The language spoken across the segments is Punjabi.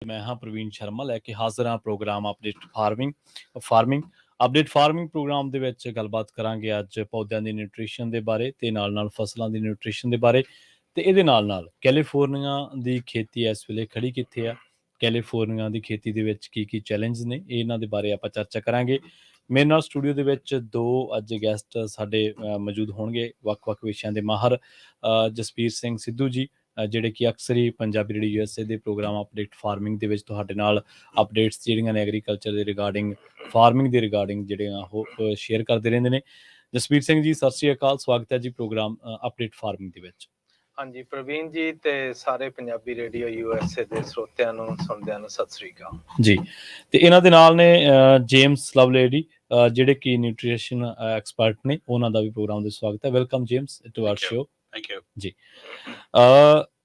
ਮੈਂ ਹਾਂ ਪ੍ਰਵੀਨ ਸ਼ਰਮਾ ਲੈ ਕੇ ਹਾਜ਼ਰ ਹਾਂ program update farming update farming program ਦੇ ਵਿੱਚ ਗੱਲਬਾਤ ਕਰਾਂਗੇ ਅੱਜ ਪੌਦਿਆਂ ਦੀ ਨਿਊਟ੍ਰੀਸ਼ਨ ਦੇ ਬਾਰੇ ਤੇ ਨਾਲ ਫਸਲਾਂ ਦੀ ਨਿਊਟ੍ਰੀਸ਼ਨ ਦੇ ਬਾਰੇ ਤੇ ਇਹਦੇ ਨਾਲ ਕੈਲੀਫੋਰਨੀਆ ਦੀ ਖੇਤੀ ਇਸ ਵੇਲੇ ਖੜੀ ਕਿੱਥੇ ਆ, ਕੈਲੀਫੋਰਨੀਆ ਦੀ ਖੇਤੀ ਦੇ ਵਿੱਚ ਕੀ ਚੈਲੰਜ ਨੇ, ਇਹਨਾਂ ਦੇ ਬਾਰੇ ਆਪਾਂ ਚਰਚਾ ਕਰਾਂਗੇ। ਮੇਰੇ ਨਾਲ ਸਟੂਡੀਓ ਦੇ ਵਿੱਚ ਦੋ ਅੱਜ ਗੈਸਟ ਸਾਡੇ ਮੌਜੂਦ ਹੋਣਗੇ, ਵੱਖ-ਵੱਖ ਵਿਸ਼ਿਆਂ ਦੇ ਮਾਹਰ। ਜਸਬੀਰ ਸਿੰਘ ਸਿੱਧੂ ਜੀ ਜਿਹੜੇ ਕਿ ਅਕਸਰ ਹੀ ਪੰਜਾਬੀ ਰੇਡੀਓ USA ਦੇ ਪ੍ਰੋਗਰਾਮ ਅਪਡੇਟ ਫਾਰਮਿੰਗ ਦੇ ਵਿੱਚ ਤੁਹਾਡੇ ਨਾਲ ਅਪਡੇਟਸ ਜਿਹੜੀਆਂ ਨੇ ਐਗਰੀਕਲਚਰ ਦੇ ਰਿਗਾਰਡਿੰਗ ਫਾਰਮਿੰਗ ਦੇ ਰਿਗਾਰਡਿੰਗ ਜਿਹੜੀਆਂ ਉਹ ਸ਼ੇਅਰ ਕਰਦੇ ਰਹਿੰਦੇ ਨੇ। ਜਸਬੀਰ ਸਿੰਘ ਜੀ, ਸਤਿ ਸ਼੍ਰੀ ਅਕਾਲ, ਸਵਾਗਤ ਹੈ ਜੀ ਪ੍ਰੋਗਰਾਮ ਅਪਡੇਟ ਫਾਰਮਿੰਗ ਦੇ ਵਿੱਚ। ਹਾਂਜੀ ਪ੍ਰਵੀਨ ਜੀ ਤੇ ਸਾਰੇ ਪੰਜਾਬੀ ਰੇਡੀਓ USA ਦੇ ਸਰੋਤਿਆਂ ਨੂੰ ਸੁਣਦਿਆਂ ਨੂੰ ਸਤਿ ਸ੍ਰੀ ਅਕਾਲ ਜੀ। ਤੇ ਇਹਨਾਂ ਦੇ ਨਾਲ ਨੇ ਜੇਮਸ ਲਵਲੇਡੀ ਜਿਹੜੇ ਕਿ ਨਿਊਟ੍ਰੀਸ਼ਨ ਐਕਸਪਰਟ ਨੇ, ਉਹਨਾਂ ਦਾ ਵੀ ਪ੍ਰੋਗਰਾਮ ਦੇ ਸਵਾਗਤ ਹੈ। Welcome James to our show. Thank you ਜੀ।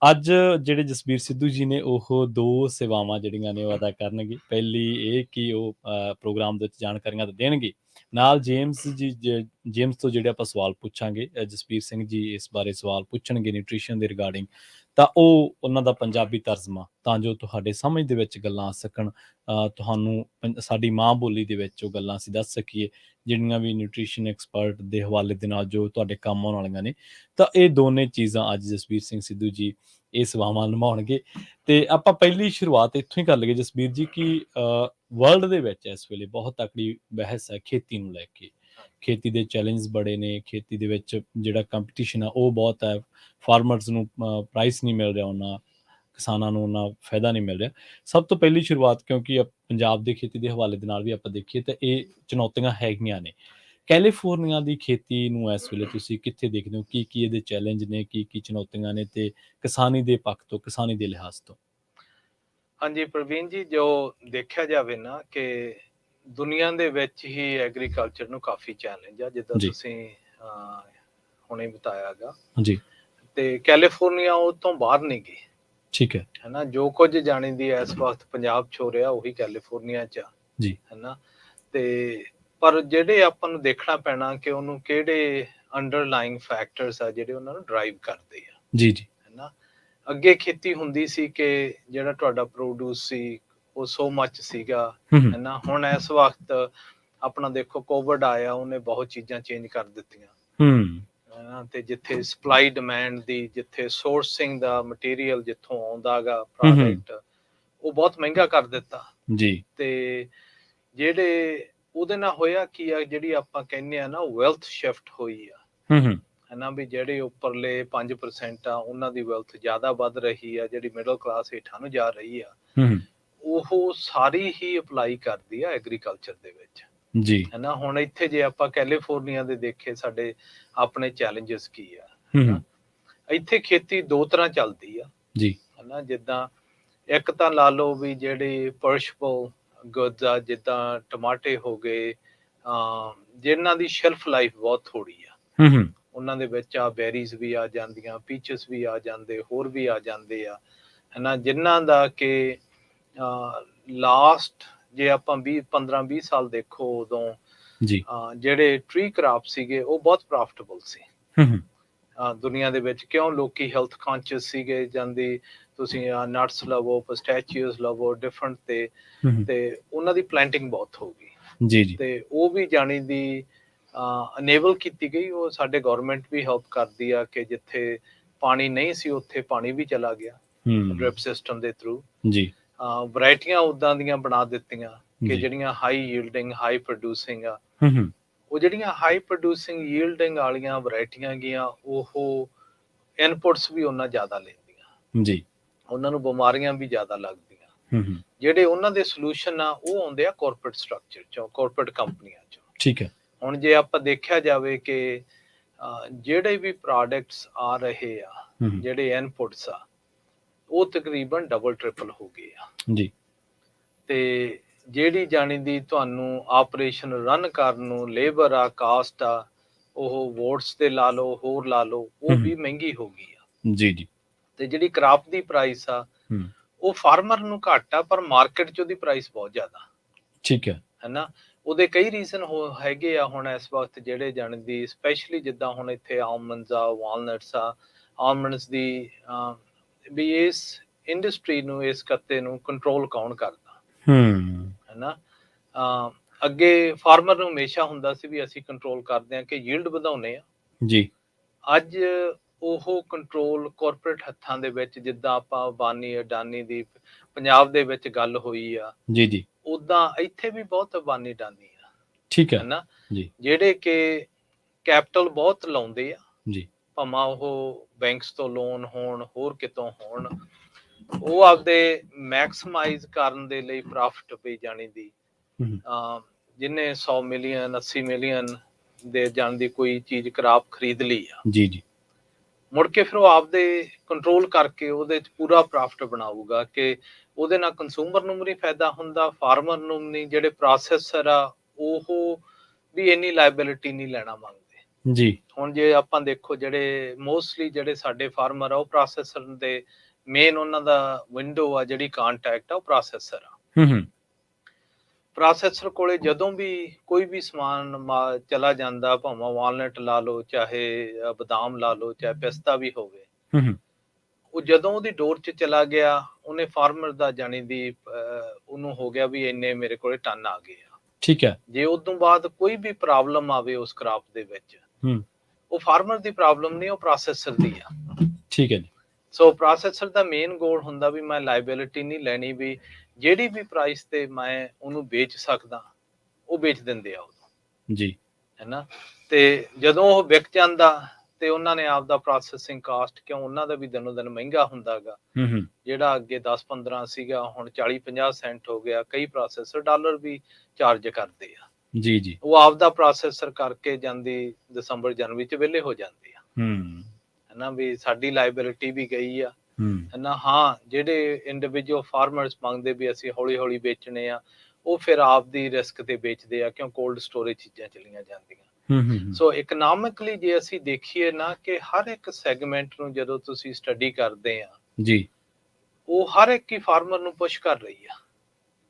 ਅੱਜ ਜਿਹੜੇ ਜਸਬੀਰ ਸਿੱਧੂ ਜੀ ਨੇ ਉਹ ਦੋ ਸੇਵਾਵਾਂ ਜਿਹੜੀਆਂ ਨੇ ਉਹ ਅਦਾ ਕਰਨਗੇ। ਪਹਿਲੀ ਇਹ ਕਿ ਉਹ ਪ੍ਰੋਗਰਾਮ ਦੇ ਵਿੱਚ ਜਾਣਕਾਰੀਆਂ ਤਾਂ ਦੇਣਗੇ, ਨਾਲ ਜੇਮਸ ਤੋਂ ਜਿਹੜੇ ਆਪਾਂ ਸਵਾਲ ਪੁੱਛਾਂਗੇ, ਜਸਬੀਰ ਸਿੰਘ ਜੀ ਇਸ ਬਾਰੇ ਸਵਾਲ ਪੁੱਛਣਗੇ ਨਿਊਟ੍ਰੀਸ਼ਨ ਦੇ ਰਿਗਾਰਡਿੰਗ, ਤਾਂ ਉਹ ਉਹਨਾਂ ਦਾ ਪੰਜਾਬੀ ਤਰਜਮਾ ਤਾਂ ਜੋ ਤੁਹਾਡੇ ਸਮਝ ਦੇ ਵਿੱਚ ਗੱਲਾਂ ਆ ਸਕਣ, ਤੁਹਾਨੂੰ ਸਾਡੀ ਮਾਂ ਬੋਲੀ ਦੇ ਵਿੱਚ ਉਹ ਗੱਲਾਂ ਅਸੀਂ ਦੱਸ ਸਕੀਏ ਜਿਹੜੀਆਂ ਵੀ ਨਿਊਟ੍ਰੀਸ਼ਨ ਐਕਸਪਰਟ ਦੇ ਹਵਾਲੇ ਦੇ ਨਾਲ ਜੋ ਤੁਹਾਡੇ ਕੰਮ ਆਉਣ ਵਾਲੀਆਂ ਨੇ। ਤਾਂ ਇਹ ਦੋਨੇ ਚੀਜ਼ਾਂ ਅੱਜ ਜਸਬੀਰ ਸਿੰਘ ਸਿੱਧੂ ਜੀ ਇਹ ਸੇਵਾਵਾਂ ਨਿਭਾਉਣਗੇ। ਤੇ ਆਪਾਂ ਪਹਿਲੀ ਸ਼ੁਰੂਆਤ ਇੱਥੋਂ ਹੀ ਕਰ ਲਈਏ ਜਸਬੀਰ ਜੀ ਕਿ ਵਰਲਡ ਦੇ ਵਿੱਚ ਇਸ ਵੇਲੇ ਬਹੁਤ ਤਕੜੀ ਬਹਿਸ ਹੈ ਖੇਤੀ ਨੂੰ ਲੈ ਕੇ। ਖੇਤੀ ਦੇ ਚੈਲੰਜ ਬੜੇ ਨੇ, ਖੇਤੀ ਦੇ ਵਿੱਚ ਜਿਹੜਾ ਕੰਪੀਟੀਸ਼ਨ ਆ ਉਹ ਬਹੁਤ ਹੈ, ਫਾਰਮਰਸ ਨੂੰ ਪ੍ਰਾਈਸ ਨਹੀਂ ਮਿਲ ਰਿਹਾ, ਉਹਨਾਂ ਕਿਸਾਨਾਂ ਨੂੰ ਉਹਨਾਂ ਫਾਇਦਾ ਨਹੀਂ ਮਿਲ ਰਿਹਾ। ਸਭ ਤੋਂ ਪਹਿਲੀ ਸ਼ੁਰੂਆਤ, ਕਿਉਂਕਿ ਪੰਜਾਬ ਦੀ ਖੇਤੀ ਦੇ ਹਵਾਲੇ ਦੇ ਨਾਲ ਵੀ ਆਪਾਂ ਦੇਖੀਏ ਤਾਂ ਇਹ ਚੁਣੌਤੀਆਂ ਹੈਗੀਆਂ ਨੇ। ਕੈਲੀਫੋਰਨੀਆ ਦੀ ਖੇਤੀ ਨੂੰ ਇਸ ਵੇਲੇ ਤੁਸੀਂ ਕਿੱਥੇ ਦੇਖਦੇ ਹੋ? ਕੀ ਇਹਦੇ ਚੈਲੰਜ ਨੇ, ਕੀ ਚੁਣੌਤੀਆਂ ਨੇ, ਤੇ ਕਿਸਾਨੀ ਦੇ ਪੱਖ ਤੋਂ, ਕਿਸਾਨੀ ਦੇ ਲਿਹਾਜ਼ ਤੋਂ? ਹਾਂਜੀ ਪ੍ਰਵੀਨ ਜੀ, ਜੋ ਦੇਖਿਆ ਜਾਵੇ ਨਾ ਕਿ ਦੁਨੀਆ ਦੇ ਵਿੱਚ ਹੀ ਐਗਰੀਕਲਚਰ ਨੂੰ ਕਾਫੀ ਚੈਲੰਜ ਆ, ਜਿੱਦਾਂ ਤੁਸੀਂ ਹੁਣੇ ਬਤਾਇਆਗਾ ਜੀ। ਤੇ ਕੈਲੀਫੋਰਨੀਆ ਉਹ ਤੋਂ ਬਾਹਰ ਨਹੀਂ ਗਈ। ਠੀਕ ਹੈ ਨਾ, ਜੋ ਕੁਝ ਜਾਣੀ ਦੀ ਇਸ ਵਕਤ ਪੰਜਾਬ 'ਚ ਹੋ ਰਿਹਾ ਉਹੀ ਕੈਲੀਫੋਰਨੀਆ 'ਚ ਆ ਜੀ, ਹੈ ਨਾ। ਤੇ ਪਰ ਜਿਹੜੇ ਆਪਾਂ ਨੂੰ ਦੇਖਣਾ ਪੈਣਾ ਕਿ ਉਹਨੂੰ ਕਿਹੜੇ ਅੰਡਰਲਾਈਂਗ ਫੈਕਟਰਸ ਆ ਜਿਹੜੇ ਉਹਨਾਂ ਨੂੰ ਡਰਾਈਵ ਕਰਦੇ ਆ। ਜੀ ਹੈ ਨਾ। ਅੱਗੇ ਖੇਤੀ ਹੁੰਦੀ ਸੀ ਕਿ ਜਿਹੜਾ ਤੁਹਾਡਾ ਪ੍ਰੋਡਿਊਸ ਸੀ ਉਹ ਸੋ ਮੱਚ ਸੀਗਾ, ਹੈ ਨਾ। ਹੁਣ ਇਸ ਵਕਤ ਆਪਣਾ ਦੇਖੋ ਕੋਵਿਡ ਆਇਆ, ਉਹਨੇ ਬਹੁਤ ਚੀਜ਼ਾਂ ਚੇਂਜ ਕਰ ਦਿੱਤੀਆਂ, ਤੇ ਜਿੱਥੇ ਸਪਲਾਈ ਡਿਮਾਂਡ ਦੀ, ਜਿੱਥੇ ਸੋਰਸਿੰਗ ਦਾ ਮਟੀਰੀਅਲ ਜਿੱਥੋਂ ਆਉਂਦਾ ਗਾ ਪ੍ਰੋਡਕਟ, ਉਹ ਬਹੁਤ ਮਹਿੰਗਾ ਕਰ ਦਿੱਤਾ ਜੀ। ਤੇ ਜਿਹੜੇ ਉਹਦੇ ਨਾਲ ਹੋਇਆ ਕੀ ਆ, ਜਿਹੜੀ ਆਪਾਂ ਕਹਿੰਦੇ ਆ ਨਾ ਵੈਲਥ ਸ਼ਿਫਟ ਹੋਈ ਆ, ਹੈ ਨਾ, ਵੀ ਜਿਹੜੇ ਉੱਪਰਲੇ 5% ਆ ਉਹਨਾਂ ਦੀ ਵੈਲਥ ਜ਼ਿਆਦਾ ਵੱਧ ਰਹੀ ਆ, ਜਿਹੜੀ ਮਿਡਲ ਕਲਾਸ ਹੇਠਾਂ ਨੂੰ ਜਾ ਰਹੀ ਆ, ਉਹ ਸਾਰੀ ਹੀ ਅਪਲਾਈ ਕਰਦੀ ਆ ਐਗਰੀਕਲਚਰ ਦੇ ਵਿੱਚ ਜੀ, ਹੈ ਨਾ। ਹੁਣ ਇੱਥੇ ਜੇ ਆਪਾਂ ਕੈਲੀਫੋਰਨੀਆ ਦੇ ਦੇਖੇ ਸਾਡੇ ਆਪਣੇ ਚੈਲੰਜਸ ਕੀ ਆ, ਇੱਥੇ ਖੇਤੀ ਦੋ ਤਰ੍ਹਾਂ ਚੱਲਦੀ ਆ ਜੀ, ਹੈ ਨਾ। ਜਿੱਦਾਂ ਇੱਕ ਤਾਂ ਲਾ ਲਓ ਵੀ ਜਿਹੜੀ ਪਰਸ਼ੇਬਲ ਗੁੱਡਸ ਆ, ਜਿੱਦਾਂ ਟਮਾਟੇ ਹੋ ਗਏ, ਜਿਨ੍ਹਾਂ ਦੀ ਸ਼ੈਲਫ ਲਾਈਫ ਬਹੁਤ ਥੋੜੀ ਆ, ਉਹਨਾਂ ਦੇ ਵਿੱਚ ਆ ਬੈਰੀਜ਼ ਵੀ ਆ ਜਾਂਦੀਆਂ, ਪੀਚਸ ਵੀ ਆ ਜਾਂਦੇ, ਹੋਰ ਵੀ ਆ ਜਾਂਦੇ ਆ, ਹੈ ਨਾ, ਜਿਨ੍ਹਾਂ ਦਾ ਕਿ ਲਾਸਟ ਜੇ ਆਪਾਂ 15-20 ਸਾਲ ਦੇਖੋ ਉਦੋਂ ਜੀ ਜਿਹੜੇ ਟਰੀ ਕ੍ਰਾਪ ਸੀਗੇ ਉਹ ਬਹੁਤ ਪ੍ਰੋਫਿਟੇਬਲ ਸੀ ਦੁਨੀਆ ਦੇ ਵਿੱਚ। ਕਿਉਂ? ਲੋਕੀ ਹੈਲਥ ਕੌਨਸ਼ੀਅਸ ਸੀਗੇ, ਜਾਂਦੀ ਤੁਸੀਂ ਨਟਸ ਲਵੋ, ਪਿਸਟੈਚੀਓਸ ਲਵੋ, ਡਿਫਰੈਂਟ ਤੇ ਉਹਨਾਂ ਦੀ ਪਲਾਂਟਿੰਗ ਬਹੁਤ ਹੋ ਗਈ ਜੀ, ਤੇ ਉਹ ਵੀ ਜਾਣੀ ਦੀ ਅਨੇਬਲ ਕੀਤੀ ਗਈ। ਉਹ ਸਾਡੇ ਗਵਰਨਮੈਂਟ ਵੀ ਹੈਲਪ ਕਰਦੀ ਆ ਕਿ ਜਿੱਥੇ ਪਾਣੀ ਨਹੀਂ ਸੀ ਉੱਥੇ ਪਾਣੀ ਵੀ ਚਲਾ ਗਿਆ ਡ੍ਰਿਪ ਸਿਸਟਮ ਦੇ ਥਰੂ ਜੀ। ਵਰਾਇਟੀਆਂ ਉਦਾਂ ਦੀਆਂ ਬਣਾ ਦਿੱਤੀਆਂ ਕਿ ਜਿਹੜੀਆਂ ਹਾਈ ਯੀਲਡਿੰਗ, ਹਾਈ ਪ੍ਰੋਡਿਊਸਿੰਗ ਆ। ਉਹ ਜਿਹੜੀਆਂ ਹਾਈ ਪ੍ਰੋਡਿਊਸਿੰਗ ਯੀਲਡਿੰਗ ਵਾਲੀਆਂ ਵਰਾਇਟੀਆਂ ਗੀਆਂ, ਉਹ ਇਨਪੁਟਸ ਵੀ ਉਹਨਾਂ ਜ਼ਿਆਦਾ ਲੈਂਦੀਆਂ ਜੀ, ਉਹਨਾਂ ਨੂੰ ਬਿਮਾਰੀਆਂ ਵੀ ਜ਼ਿਆਦਾ ਲੱਗਦੀਆਂ। ਜਿਹੜੇ ਉਹਨਾਂ ਦੇ ਸੋਲੂਸ਼ਨ ਆ ਉਹ ਆਉਂਦੇ ਆ ਕਾਰਪੋਰੇਟ ਸਟਰਕਚਰ ਚੋਂ, ਕਾਰਪੋਰੇਟ ਕੰਪਨੀਆਂ ਚੋਂ। ਠੀਕ ਹੈ। ਹੁਣ ਜੇ ਆਪਾਂ ਦੇਖਿਆ ਜਾਵੇ ਕਿ ਜਿਹੜੇ ਵੀ ਪ੍ਰੋਡਕਟਸ ਆ ਰਹੇ ਆ, ਜਿਹੜੇ ਇਨਪੁਟਸ ਆ, ਉਹ ਤਕਰੀਬਨ ਡਬਲ ਟ੍ਰਿਪਲ ਹੋ ਗਏ ਆ ਜੀ। ਤੇ ਜਿਹੜੀ ਜਾਣੀ ਦੀ ਤੁਹਾਨੂੰ ਆਪਰੇਸ਼ਨ ਰਨ ਕਰਨ ਨੂੰ ਲੇਬਰ ਆ, ਕਾਸਟ ਆ, ਉਹ ਵੋਟਸ ਤੇ ਲਾ ਲਓ, ਹੋਰ ਲਾ ਲਓ, ਉਹ ਵੀ ਮਹਿੰਗੀ ਹੋ ਗਈ ਆ ਜੀ ਜੀ। ਤੇ ਜਿਹੜੀ ਕ੍ਰਾਪ ਦੀ ਪ੍ਰਾਈਸ ਆ ਉਹ ਫਾਰਮਰ ਨੂੰ ਘੱਟ ਆ, ਪਰ ਮਾਰਕੀਟ 'ਚ ਉਹਦੀ ਪ੍ਰਾਈਸ ਬਹੁਤ ਜ਼ਿਆਦਾ। ਠੀਕ ਹੈ ਨਾ। ਉਹਦੇ ਕਈ ਰੀਜ਼ਨ ਹੈਗੇ ਆ। ਹੁਣ ਇਸ ਵਕਤ ਜਿਹੜੇ ਜਾਣਦੀ ਸਪੈਸ਼ਲੀ ਜਿੱਦਾਂ ਹੁਣ ਇੱਥੇ ਆਲਮੰਡਸ ਆ, ਵਾਲਨਟਸ ਆ, ਆਲਮੰਡਸ ਦੀ ਵੀ ਇੰਡਸਟਰੀ ਨੂੰ, ਇਸ ਕੱਤੇ ਨੂੰ ਕੰਟਰੋਲ ਕੌਣ ਕਰਦਾ, ਹੈ ਨਾ। ਅੱਗੇ ਫਾਰਮਰ ਨੂੰ ਹਮੇਸ਼ਾ ਹੁੰਦਾ ਸੀ ਵੀ ਅਸੀਂ ਕੰਟਰੋਲ ਕਰਦੇ ਹਾਂ ਕਿ ਯੀਲਡ ਵਧਾਉਂਦੇ ਆ ਜੀ। ਅੱਜ ਉਹ ਕੰਟਰੋਲ ਕਾਰਪੋਰੇਟ ਹੱਥਾਂ ਦੇ ਵਿੱਚ, ਜਿੱਦਾਂ ਆਪਾਂ ਅਬਾਨੀ ਅਡਾਨੀ ਦੀ ਪੰਜਾਬ ਦੇ ਵਿੱਚ ਗੱਲ ਹੋਈ ਆ ਜੀ ਜੀ, ਉਦਾਂ ਇੱਥੇ ਵੀ ਬਹੁਤ ਅਬਾਨੀ ਅਡਾਨੀ ਆ, ਠੀਕ ਹੈ ਨਾ ਜੀ, ਜਿਹੜੇ ਕਿ ਕੈਪੀਟਲ ਬਹੁਤ ਲਾਉਂਦੇ ਆ ਜੀ, ਭਾਵੇਂ ਉਹ ਬੈਂਕਸ ਤੋਂ ਲੋਨ ਹੋਣ, ਹੋਰ ਕਿਤੋਂ ਹੋਣ, ਉਹ ਆਪਦੇ ਮੈਕਸਮਾਈਜ਼ ਕਰਨ ਦੇ ਲਈ ਪ੍ਰੋਫਿਟ ਪਈ ਜਾਣੀ ਦੀ, ਜਿਹਨੇ 100 ਮਿਲੀਅਨ 80 ਮਿਲੀਅਨ ਦੇ ਜਾਣ ਦੀ ਕੋਈ ਚੀਜ਼ ਖਰਾਬ ਖਰੀਦ ਲਈ ਆ ਜੀ ਜੀ, ਮੁੜ ਕੇ ਫਿਰ ਉਹ ਆਪਦੇ ਕੰਟਰੋਲ ਕਰਕੇ ਉਹਦੇ ਚ ਪੂਰਾ ਪ੍ਰੋਫਿਟ ਬਣਾਊਗਾ ਕਿ ਉਹਦੇ ਨਾਲ ਕੰਜ਼ੂਮਰ ਨੂੰ ਵੀ ਨਹੀਂ ਫਾਇਦਾ ਹੁੰਦਾ, ਫਾਰਮਰ ਨੂੰ ਨਹੀਂ, ਜਿਹੜੇ ਪ੍ਰੋਸੈਸਰ ਆ ਉਹ ਵੀ ਇੰਨੀ ਲਾਇਬਿਲਿਟੀ ਨਹੀਂ ਲੈਣਾ ਮੰਗਦੇ ਜੀ। ਹੁਣ ਜੇ ਆਪਾਂ ਦੇਖੋ, ਜਿਹੜੇ ਮੋਸਟਲੀ ਜਿਹੜੇ ਸਾਡੇ ਫਾਰਮਰ ਆ, ਉਹ ਪ੍ਰੋਸੈਸਰ ਦੇ ਮੇਨ ਉਹਨਾਂ ਦਾ ਵਿੰਡੋ ਆ ਜਿਹੜੀ ਕੰਟੈਕਟ ਆ, ਉਹ ਪ੍ਰੋਸੈਸਰ ਆ। ਪ੍ਰੋਸੈਸਰ ਕੋਲੇ ਜਦੋਂ ਵੀ ਕੋਈ ਵੀ ਸਮਾਨ ਚਲਾ ਜਾਂਦਾ, ਭਾਵੇਂ ਵਾਲਨਟ ਲਾ ਲਓ, ਚਾਹੇ ਬਦਾਮ ਲਾ ਲਓ, ਚਾਹੇ ਪਿਸਤਾ ਵੀ ਹੋਵੇ, ਉਹ ਜਦੋਂ ਉਹਦੀ ਡੋਰ 'ਚ ਚਲਾ ਗਿਆ, ਉਹਨੇ ਫਾਰਮਰ ਦਾ ਜਾਣੀ ਦੀ ਉਹਨੂੰ ਹੋ ਗਿਆ ਵੀ ਇੰਨੇ ਮੇਰੇ ਕੋਲੇ ਟਨ ਆ ਗਏ ਆ, ਠੀਕ ਹੈ। ਜੇ ਉਦੋਂ ਬਾਅਦ ਕੋਈ ਵੀ ਪ੍ਰੋਬਲਮ ਆਵੇ ਉਸ ਕ੍ਰਾਪ ਦੇ ਵਿੱਚ, ਉਹ ਫਾਰਮਰ ਦੀ ਪ੍ਰੋਬਲਮ ਨਹੀਂ, ਉਹ ਪ੍ਰੋਸੈਸਰ ਦੀ ਆ, ਠੀਕ ਹੈ ਜੀ। ਸੋ ਪ੍ਰੋਸੈਸਰ ਦਾ ਮੇਨ ਗੋਲ ਹੁੰਦਾ ਵੀ ਮੈਂ ਲਾਇਬਿਲਿਟੀ ਨਹੀਂ ਲੈਣੀ, ਵੀ ਜਿਹੜੀ ਵੀ ਪ੍ਰਾਈਸ ਤੇ ਮੈਂ ਉਹਨੂੰ ਵੇਚ ਸਕਦਾ ਉਹ ਵੇਚ ਦਿੰਦੇ ਆ ਉਦੋਂ ਜੀ, ਹੈ ਨਾ। ਤੇ ਜਦੋਂ ਉਹ ਵਿਕ ਜਾਂਦਾ ਤੇ ਉਹਨਾਂ ਨੇ ਆਪਦਾ ਪ੍ਰੋਸੈਸਿੰਗ ਕਾਸਟ, ਕਿਉਂ ਉਹਨਾਂ ਦਾ ਵੀ ਦਿਨੋਂ ਦਿਨ ਮਹਿੰਗਾ ਹੁੰਦਾ ਗਾ, ਜਿਹੜਾ ਅੱਗੇ 10-15 ਸੀਗਾ ਹੁਣ 40-50 ਸੈਂਟ ਹੋ ਗਿਆ, ਕਈ ਪ੍ਰੋਸੈਸਰ ਡਾਲਰ ਵੀ ਚਾਰਜ ਕਰਦੇ ਆ ਜੀ ਜੀ, ਉਹ ਆਪਦਾ ਪ੍ਰੋਸੈਸਰ ਕਰਕੇ ਜਾਂਦੀ ਦਸੰਬਰ ਜਨਵਰੀ ਚ ਵਿਹਲੇ ਹੋ ਜਾਂਦੇ ਆ, ਹੈ ਨਾ, ਵੀ ਸਾਡੀ ਲਾਇਬਿਲਿਟੀ ਵੀ ਗਈ ਆ, ਹੈ ਨਾ। ਹਾਂ, ਜਿਹੜੇ ਇੰਡੀਵਿਜੂਅਲ ਫਾਰਮਰਸ ਮੰਗਦੇ ਵੀ ਅਸੀਂ ਹੌਲੀ ਹੌਲੀ ਵੇਚਣੇ ਆ, ਉਹ ਫਿਰ ਆਪਦੀ ਰਿਸਕ ਤੇ ਵੇਚਦੇ ਆ, ਕਿਉਂ ਕੋਲਡ ਸਟੋਰੇਜ ਚੀਜ਼ਾਂ ਚਲੀਆਂ ਜਾਂਦੀਆਂ। ਸੋ ਇਕਨੋਮਿਕਲੀ ਜੇ ਅਸੀਂ ਦੇਖੀਏ ਨਾ, ਕਿ ਹਰ ਇੱਕ ਸੈਗਮੈਂਟ ਨੂੰ ਜਦੋਂ ਤੁਸੀਂ ਸਟੱਡੀ ਕਰਦੇ ਆ ਜੀ, ਉਹ ਹਰ ਇੱਕ ਹੀ ਫਾਰਮਰ ਨੂੰ ਪੁਸ਼ ਕਰ ਰਹੀ ਆ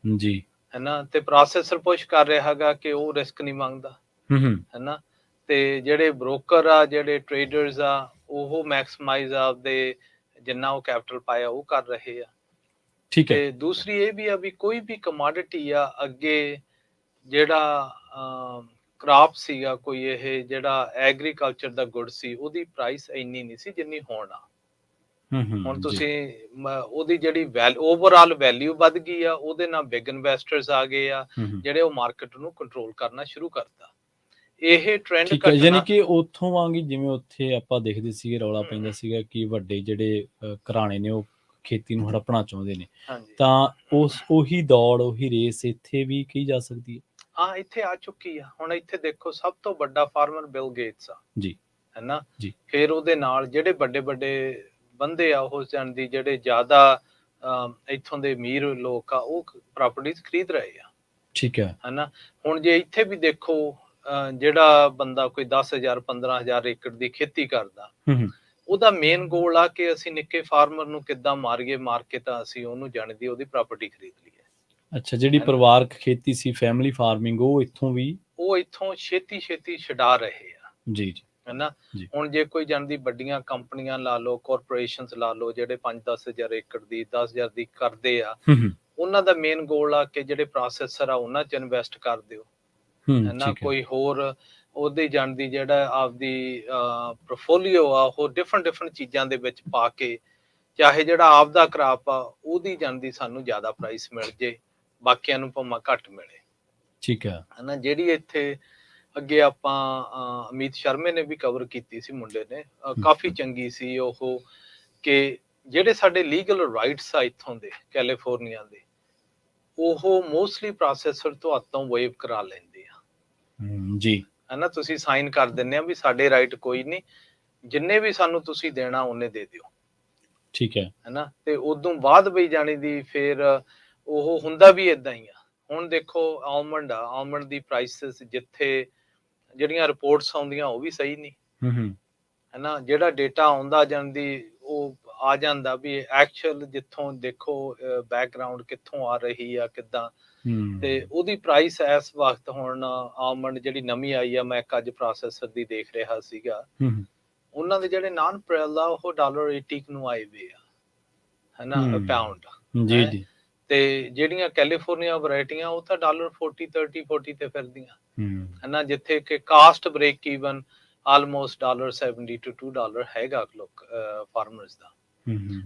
ਜੀ, ਹੈ ਨਾ। ਤੇ ਪ੍ਰੋਸੈਸਰ ਪੁਸ਼ ਕਰ ਰਿਹਾ ਹੈਗਾ ਕਿ ਉਹ ਰਿਸਕ ਨਹੀਂ ਮੰਗਦਾ, ਹੈ ਨਾ। ਤੇ ਜਿਹੜੇ ਬ੍ਰੋਕਰ ਆ, ਜਿਹੜੇ ਟ੍ਰੇਡਰਸ ਆ, ਉਹ ਮੈਕਸਮਾਈਜ਼ ਆਪਦੇ ਜਿੰਨਾ ਉਹ ਕੈਪੀਟਲ ਪਾਇਆ ਉਹ ਕਰ ਰਹੇ ਆ, ਠੀਕ ਹੈ। ਤੇ ਦੂਸਰੀ ਇਹ ਵੀ ਆ ਵੀ ਕੋਈ ਵੀ ਕਮੋਡਿਟੀ ਆ, ਅੱਗੇ ਜਿਹੜਾ ਕ੍ਰਾਪ ਸੀਗਾ ਕੋਈ, ਇਹ ਜਿਹੜਾ ਐਗਰੀਕਲਚਰ ਦਾ ਗੁੱਡ ਸੀ, ਉਹਦੀ ਪ੍ਰਾਈਸ ਇੰਨੀ ਨਹੀਂ ਸੀ ਜਿੰਨੀ ਹੁਣ ਆ। ਹੁਣ ਤੁਸੀਂ ਉਹਦੀ ਜਿਹੜੀ ਓਵਰਆਲ ਵੈਲਿਊ ਵੱਧ ਗਈ ਆ, ਉਹਦੇ ਨਾਲ ਬਿਗ ਇਨਵੈਸਟਰਸ ਆ ਗਏ ਆ, ਜਿਹੜੇ ਉਹ ਮਾਰਕੀਟ ਨੂੰ ਕੰਟਰੋਲ ਕਰਨਾ ਸ਼ੁਰੂ ਕਰਤਾ। ਇਹ ਟ੍ਰੈਂਡ ਘਟਣਾ, ਯਾਨੀ ਕਿ ਉੱਥੋਂ ਵਾਂਗੀ ਜਿਵੇਂ ਉੱਥੇ ਆਪਾਂ ਦੇਖਦੇ ਸੀਗੇ ਰੌਲਾ ਪੈਂਦਾ ਸੀਗਾ ਕਿ ਵੱਡੇ ਜਿਹੜੇ ਘਰਾਣੇ ਨੇ ਉਹ ਖੇਤੀ ਨੂੰ ਹੜੱਪਣਾ ਚਾਹੁੰਦੇ ਨੇ, ਤਾਂ ਉਹੀ ਦੌੜ, ਉਹੀ ਰੇਸ ਇੱਥੇ ਵੀ ਕਹੀ ਜਾ ਸਕਦੀ ਹੈ। ਹਾਂ, ਇੱਥੇ ਆ ਚੁੱਕੀ ਆ। ਹੁਣ ਇੱਥੇ ਦੇਖੋ, ਸਭ ਤੋਂ ਵੱਡਾ ਫਾਰਮਰ ਬਿਲ ਗੇਟਸ ਆ ਜੀ, ਹੈ ਨਾ ਜੀ। ਫਿਰ ਉਹਦੇ ਨਾਲ ਜਿਹੜੇ ਵੱਡੇ ਵੱਡੇ ਬੰਦੇ ਆ, ਉਹ ਜਾਣਦੀ ਜਿਹੜੇ ਜ਼ਿਆਦਾ ਇੱਥੋਂ ਦੇ ਅਮੀਰ ਲੋਕ ਆ, ਉਹ ਪ੍ਰਾਪਰਟੀਜ਼ ਖਰੀਦ ਰਹੇ ਆ, ਠੀਕ ਹੈ, ਹੈ ਨਾ। ਹੁਣ ਜੇ ਇੱਥੇ ਵੀ ਦੇਖੋ, ਜਿਹੜਾ ਬੰਦਾ ਕੋਈ 10,000 15,000 ਏਕੜ ਦੀ ਖੇਤੀ ਕਰਦਾ, ਉਹਦਾ ਮੇਨ ਗੋਲ ਆ ਕਿ ਅਸੀਂ ਨਿੱਕੇ ਫਾਰਮਰ ਨੂੰ ਕਿੱਦਾਂ ਮਾਰੀਏ, ਮਾਰ ਕੇ ਤਾਂ ਅਸੀਂ ਉਹਨੂੰ ਜਾਣਦੀ ਉਹਦੀ ਪ੍ਰਾਪਰਟੀ ਖਰੀਦ ਲਈਏ। ਅੱਛਾ, ਜਿਹੜੀ ਪਰਿਵਾਰਕ ਖੇਤੀ ਸੀ, ਫੈਮਿਲੀ ਫਾਰਮਿੰਗ, ਉਹ ਇੱਥੋਂ ਛੇਤੀ ਛੇਤੀ ਛਡਾ ਰਹੇ ਆ ਜੀ ਜੀ, ਹੈ ਨਾ। ਹੁਣ ਜੇ ਕੋਈ ਜਾਣਦੀ ਵੱਡੀਆਂ ਕੰਪਨੀਆਂ ਲਾ ਲਓ, ਕਾਰਪੋਰੇਸ਼ਨਸ ਲਾ ਲਓ, ਜਿਹੜੇ 5-10,000 ਏਕੜ ਦੀ 10,000 ਦੀ ਕਰਦੇ ਆ, ਉਹਨਾਂ ਦਾ ਮੇਨ ਗੋਲ ਆ ਕਿ ਜਿਹੜੇ ਪ੍ਰੋਸੈਸਰ ਆ ਉਹਨਾਂ ਚ ਇਨਵੈਸਟ ਕਰ ਦਿਓ, ਹੈ ਨਾ। ਕੋਈ ਹੋਰ ਉਹਦੇ ਜਾਣਦੀ ਜਿਹੜਾ ਆਪਦੀ ਪੋਰਟਫੋਲੀਓ ਆ, ਉਹ ਡਿਫਰੈਂਟ ਚੀਜ਼ਾਂ ਦੇ ਵਿੱਚ ਪਾ ਕੇ, ਚਾਹੇ ਜਿਹੜਾ ਆਪਦਾ ਕ੍ਰਾਪ ਆ ਉਹਦੀ ਜਾਣਦੀ ਸਾਨੂੰ ਜ਼ਿਆਦਾ ਪ੍ਰਾਈਸ ਮਿਲ ਜੇ, ਬਾਕੀਆਂ ਨੂੰ ਭਾਵੇਂ ਘੱਟ ਮਿਲੇ, ਠੀਕ ਹੈ, ਹੈ ਨਾ। ਜਿਹੜੀ ਇੱਥੇ ਅੱਗੇ ਆਪਾਂ ਅਮਿਤ ਸ਼ਰਮੇ ਨੇ ਵੀ ਕਵਰ ਕੀਤੀ ਸੀ, ਮੁੰਡੇ ਨੇ, ਕਾਫੀ ਚੰਗੀ ਸੀ ਉਹ, ਕਿ ਜਿਹੜੇ ਸਾਡੇ ਲੀਗਲ ਰਾਈਟਸ ਆ ਇੱਥੋਂ ਦੇ ਕੈਲੀਫੋਰਨੀਆ ਦੇ, ਉਹ ਮੋਸਟਲੀ ਪ੍ਰੋਸੈਸਰ ਤੋਂ ਹੱਥੋਂ ਵੇਵ ਕਰਾ ਲੈਂਦੇ ਆ ਜੀ, ਹੈ ਨਾ। ਤੁਸੀਂ ਸਾਈਨ ਕਰ ਦਿੰਦੇ ਆ ਵੀ ਸਾਡੇ ਰਾਈਟ ਕੋਈ ਨਹੀਂ, ਜਿੰਨੇ ਵੀ ਸਾਨੂੰ ਤੁਸੀਂ ਦੇਣਾ ਉਹਨੇ ਦੇ ਦਿਓ, ਠੀਕ ਹੈ, ਹੈ ਨਾ। ਤੇ ਉਦੋਂ ਬਾਅਦ ਵੀ ਜਾਣੀ ਦੀ ਫਿਰ ਉਹ ਹੁੰਦਾ ਵੀ ਏਦਾਂ ਹੀ ਆ। ਹੁਣ ਦੇਖੋ, ਆਲਮੰਡ ਆ, ਆਲਮੰਡ ਦੀ ਪ੍ਰਾਈਸਿਸ ਜਿੱਥੇ ਜਿਹੜੀਆਂ ਰਿਪੋਰਟਸ ਆਉਂਦੀਆਂ ਉਹ ਵੀ ਸਹੀ ਨਹੀਂ, ਹੈ ਨਾ। ਜਿਹੜਾ ਡੇਟਾ ਆਉਂਦਾ ਜਾਂਦੀ ਉਹ ਆ ਜਾਂਦਾ ਵੀ ਐਕਚੁਅਲ ਜਿੱਥੋਂ ਦੇਖੋ ਬੈਕਗਰਾਉਂਡ ਕਿੱਥੋਂ ਆ ਰਹੀ ਆ, ਕਿੱਦਾਂ, ਤੇ ਉਹਦੀ ਪ੍ਰਾਈਸ ਇਸ ਵਕਤ ਹੁਣ ਆਲਮੰਡ ਜਿਹੜੀ ਨਵੀਂ ਆਈ ਆ, ਮੈਂ ਇੱਕ ਅੱਜ ਪ੍ਰੋਸੈਸਰ ਦੀ ਦੇਖ ਰਿਹਾ ਸੀਗਾ, ਉਹਨਾਂ ਦੇ ਜਿਹੜੇ ਨਾਨ ਪ੍ਰੈਲ ਆ ਉਹ $80 ਨੂੰ ਆਏ ਵੇ ਆ, ਹਨਾ ਪਾਉਂਡ ਜੀ ਜੀ। ਤੇ ਜਿਹੜੀਆਂ ਕੈਲੀਫੋਰਨੀਆ ਵੈਰਾਈਟੀਆਂ ਉਹ ਤਾਂ $40 30 40 ਤੇ ਫਿਰਦੀਆਂ ਹਨਾ, ਜਿੱਥੇ ਕਿ cost break even almost $70 to $2 ਹੈਗਾ ਲੋਕ ਫਾਰਮਰਸ ਦਾ।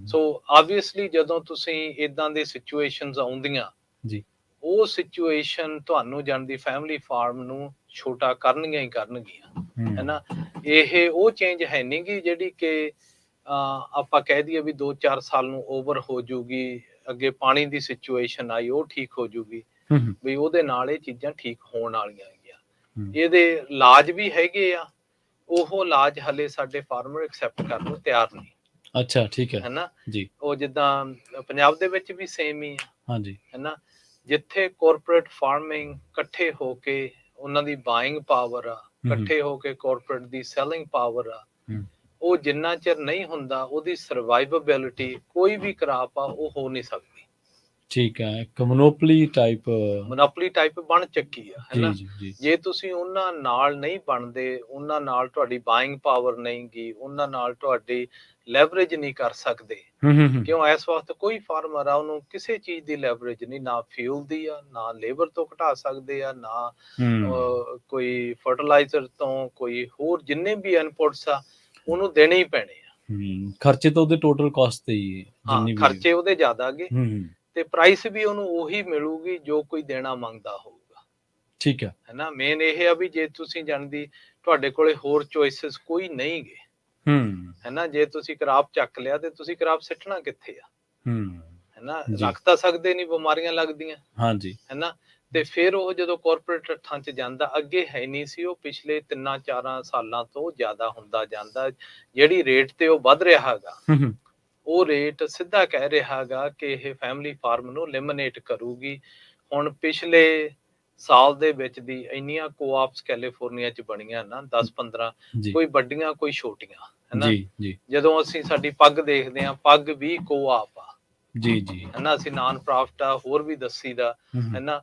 ਸੋ ਆਬਵੀਅਸਲੀ ਜਦੋਂ ਤੁਸੀਂ ਏਦਾਂ ਦੀ ਸਿਚੁਏਸ਼ਨਸ ਆਉਂਦੀਆਂ ਜੀ, ਉਹ ਸਿਚੁਏਸ਼ਨ ਤੁਹਾਨੂੰ ਜਾਣਦੀ ਫੈਮਿਲੀ ਫਾਰਮ ਨੂੰ ਛੋਟਾ ਕਰਨਗੀਆਂ ਹੀ ਕਰਨਗੀਆਂ ਹਨਾ। ਇਹ ਉਹ ਚੇਂਜ ਹੈ ਨੀ ਗੀ ਜਿਹੜੀ ਕਿ ਆਪਾਂ ਕਹਿ ਦਈਏ ਵੀ 2-4 ਸਾਲ ਨੂੰ ਓਵਰ ਹੋ ਜੂਗੀ, ਅੱਗੇ ਪਾਣੀ ਦੀ ਸਿਚੁਏਸ਼ਨ ਆਈ ਉਹ ਠੀਕ ਹੋ ਜੂਗੀ, ਵੀ ਉਹਦੇ ਨਾਲ ਇਹ ਚੀਜ਼ਾਂ ਠੀਕ ਹੋਣ ਵਾਲੀਆਂ ਹੈਗੀਆਂ। ਇਹਦੇ ਇਲਾਜ ਵੀ ਹੈਗੇ ਆ, ਉਹ ਇਲਾਜ ਹਲੇ ਸਾਡੇ ਫਾਰਮਰ ਐਕਸੈਪਟ ਕਰਨ ਨੂੰ ਤਿਆਰ ਨਹੀਂ। ਅੱਛਾ, ਠੀਕ ਹੈ ਹਨਾ ਜੀ। ਉਹ ਜਿੱਦਾਂ ਪੰਜਾਬ ਦੇ ਵਿੱਚ ਵੀ ਸੇਮ ਹੀ ਆ। ਹਾਂਜੀ ਹਨਾ, ਜਿੱਥੇ ਕੋਰਪੋਰੇਟ ਫਾਰਮਿੰਗ ਇਕੱਠੇ ਹੋ ਕੇ ਉਹਨਾਂ ਦੀ ਬਾਇੰਗ ਪਾਵਰ ਆ, ਇਕੱਠੇ ਹੋ ਕੇ ਕੋਰਪੋਰੇਟ ਦੀ ਸੈਲਿੰਗ ਪਾਵਰ ਆ, ਉਹ ਜਿੰਨਾ ਚਿਰ ਨਹੀਂ ਹੁੰਦਾ ਉਹਦੀ ਸਰਵਾਈਵੇਬਿਲਿਟੀ ਕੋਈ ਵੀ ਕਰਾਪ ਆ ਉਹ ਹੋ ਨਹੀਂ ਸਕਦੀ। ਠੀਕ ਹੈ, ਇੱਕ ਮੋਨੋਪੋਲੀ ਟਾਈਪ ਬਣ ਚੱਕੀ ਆ ਹਨਾ। ਜੇ ਤੁਸੀਂ ਉਹਨਾਂ ਨਾਲ ਨਹੀਂ ਬਣਦੇ, ਉਹਨਾਂ ਨਾਲ ਤੁਹਾਡੀ ਬਾਇੰਗ ਪਾਵਰ ਨਹੀਂ ਗੀ, ਉਹਨਾਂ ਨਾਲ ਤੁਹਾਡੀ ਲੈਵਰੇਜ ਨਹੀਂ ਕਰ ਸਕਦੇ, ਕਿਉਂ ਇਸ ਵਕਤ ਕੋਈ ਫਾਰਮਰ ਆ ਉਹਨੂੰ ਕਿਸੇ ਚੀਜ਼ ਦੀ ਲੈਵਰੇਜ ਨਹੀਂ, ਨਾ ਫਿਊਲ ਦੀ ਆ, ਨਾ ਲੇਬਰ ਤੋਂ ਘਟਾ ਸਕਦੇ ਆ, ਨਾ ਕੋਈ ਫਰਟੀਲਾਈਜ਼ਰ ਤੋਂ, ਕੋਈ ਹੋਰ ਜਿੰਨੇ ਵੀ ਇਨਪੁਟਸ ਆ ਉਹਨੂੰ ਦੇਣੇ ਹੀ ਪੈਣੇ ਆ। ਖਰਚੇ ਤਾਂ ਉਹਦੇ ਟੋਟਲ ਕਾਸਟ ਤੇ ਹੀ ਹਾਂ, ਖਰਚੇ ਉਹਦੇ ਜ਼ਿਆਦਾ ਗੇ ਤੇ ਪ੍ਰਾਈਸ ਵੀ ਉਹਨੂੰ ਉਹੀ ਮਿਲੂਗੀ ਜੋ ਕੋਈ ਦੇਣਾ ਮੰਗਦਾ ਹੋਊਗਾ। ਠੀਕ ਹੈ ਹਨਾ, ਮੇਨ ਇਹ ਆ ਵੀ ਜੇ ਤੁਸੀਂ ਜਾਣਦੀ ਤੁਹਾਡੇ ਕੋਲੇ ਹੋਰ ਚੋਇਸਸ ਕੋਈ ਨਹੀਂ ਗੇ ਹਨਾ, ਜੇ ਤੁਸੀਂ ਕਰਾਪ ਚੱਕ ਲਿਆ ਤੇ ਤੁਸੀਂ ਕਰਾਪ ਸਿੱਟਣਾ ਕਿੱਥੇ ਆ ਹਨਾ, ਰੱਖ ਤਾਂ ਸਕਦੇ ਨਹੀਂ, ਬਿਮਾਰੀਆਂ ਲੱਗਦੀਆਂ ਹਾਂਜੀ ਹਨਾ। ਤੇ ਫਿਰ ਉਹ ਜਦੋਂ ਕਾਰਪੋਰੇਟ ਹੱਥਾਂ 'ਚ ਜਾਂਦਾ, ਅੱਗੇ ਹੈ ਨਹੀਂ ਸੀ, ਉਹ ਪਿਛਲੇ 3-4 ਸਾਲਾਂ ਤੋਂ ਜ਼ਿਆਦਾ ਹੁੰਦਾ ਜਾਂਦਾ। ਜਿਹੜੀ ਰੇਟ ਤੇ ਉਹ ਵੱਧ ਰਿਹਾ ਹੈਗਾ ਉਹ ਰੇਟ ਸਿੱਧਾ ਕਹਿ ਰਿਹਾ ਹੈਗਾ ਕਿ ਇਹ ਫੈਮਿਲੀ ਫਾਰਮ ਨੂੰ ਲਿਮਿਨੇਟ ਕਰੂਗੀ। ਹੁਣ ਪਿਛਲੇ ਸਾਲ ਦੇ ਵਿੱਚ ਦੀ ਇੰਨੀਆਂ ਕੋਆਪਸ ਕੈਲੀਫੋਰਨੀਆ 'ਚ ਬਣੀਆਂ ਨਾ 10-15, ਕੋਈ ਵੱਡੀਆਂ ਕੋਈ ਛੋਟੀਆਂ ਹਨਾ। ਜਦੋਂ ਅਸੀਂ ਸਾਡੀ ਪੱਗ ਦੇਖਦੇ ਹਾਂ, ਪੱਗ ਵੀ ਕੋਆਪ ਆ ਜੀ ਜੀ ਹਨਾ, ਅਸੀਂ ਨਾਨ ਪ੍ਰੋਫਿਟ ਆ ਹੋਰ ਵੀ ਦੱਸੀ ਦਾ ਹਨਾ।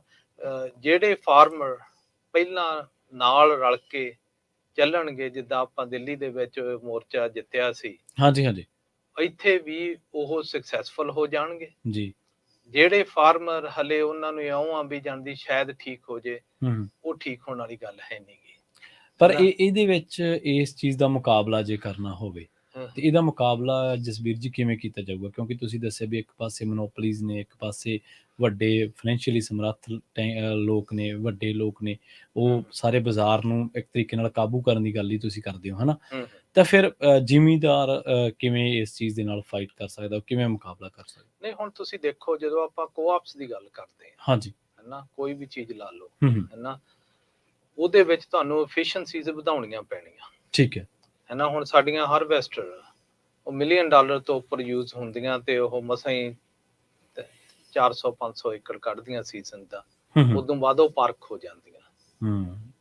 ਜਿਹੜੇ ਫਾਰਮਰ ਪਹਿਲਾਂ ਨਾਲ ਰਲ ਕੇ ਚੱਲਣਗੇ, ਜਿੱਦਾਂ ਆਪਾਂ ਦਿੱਲੀ ਦੇ ਵਿੱਚ ਮੋਰਚਾ ਜਿੱਤਿਆ ਸੀ, ਹਾਂਜੀ ਇੱਥੇ ਵੀ ਉਹ ਸਕਸੈਸਫੁਲ ਹੋ ਜਾਣਗੇ ਜੀ। ਜਿਹੜੇ ਫਾਰਮਰ ਹਲੇ ਉਹਨਾਂ ਨੂੰ ਇਉਂ ਆ ਵੀ ਜਾਂਦੀ ਸ਼ਾਇਦ ਠੀਕ ਹੋ ਜੇ, ਉਹ ਠੀਕ ਹੋਣ ਵਾਲੀ ਗੱਲ ਹੈ ਨੀ ਗੀ। ਪਰ ਇਹਦੇ ਵਿੱਚ ਇਸ ਚੀਜ਼ ਦਾ ਮੁਕਾਬਲਾ ਜੇ ਕਰਨਾ ਹੋਵੇ ਤੇ ਇਹਦਾ ਮੁਕਾਬਲਾ ਜਸਬੀਰ ਜੀ ਕਿਵੇਂ ਕੀਤਾ ਜਾਊਗਾ? ਕਿਉਂਕਿ ਤੁਸੀਂ ਦੱਸਿਆ ਵੀ ਇੱਕ ਪਾਸੇ ਮੋਨੋਪੋਲੀਜ਼ ਨੇ, ਇੱਕ ਪਾਸੇ ਵੱਡੇ ਫਾਈਨੈਂਸ਼ੀਅਲੀ ਸਮਰੱਥ ਲੋਕ ਨੇ, ਵੱਡੇ ਲੋਕ ਨੇ, ਉਹ ਸਾਰੇ ਬਾਜ਼ਾਰ ਨੂੰ ਇੱਕ ਤਰੀਕੇ ਨਾਲ ਕਾਬੂ ਕਰਨ ਦੀ ਗੱਲ ਹੀ ਤੁਸੀਂ ਕਰਦੇ ਹੋ ਹਨਾ। ਤਾਂ ਫਿਰ ਜ਼ਿਮੀਂਦਾਰ ਕਿਵੇਂ ਇਸ ਚੀਜ਼ ਦੇ ਨਾਲ ਫਾਈਟ ਕਰ ਸਕਦਾ, ਕਿਵੇਂ ਮੁਕਾਬਲਾ ਕਰ ਸਕਦਾ? ਨਹੀਂ, ਹੁਣ ਤੁਸੀਂ ਦੇਖੋ ਜਦੋਂ ਆਪਾਂ ਕੋਆਪਸ ਦੀ ਗੱਲ ਕਰਦੇ ਹਾਂ ਹਾਂਜੀ ਹਨਾ, ਕੋਈ ਵੀ ਚੀਜ਼ ਲਾ ਲਓ ਹਨਾ, ਉਹਦੇ ਵਿੱਚ ਤੁਹਾਨੂੰ ਐਫੀਸ਼ੀਐਂਸੀਜ਼ ਵਧਾਉਣੀਆਂ ਪੈਣੀਆਂ। ਠੀਕ ਹੈ ਹਨਾ। ਹੁਣ ਸਾਡੀਆਂ ਹਾਰਵੈਸਟਰ ਉਹ $1 ਮਿਲੀਅਨ ਤੋਂ ਉੱਪਰ ਯੂਜ਼ ਹੁੰਦੀਆਂ ਤੇ ਉਹ ਮਸਾਂ ਹੀ 400-500 ਏਕੜ ਕੱਢਦੀਆਂ ਸੀਜ਼ਨ ਦਾ, ਉਦੋਂ ਬਾਅਦ ਉਹ ਪਾਰਕ ਹੋ ਜਾਂਦੀਆਂ।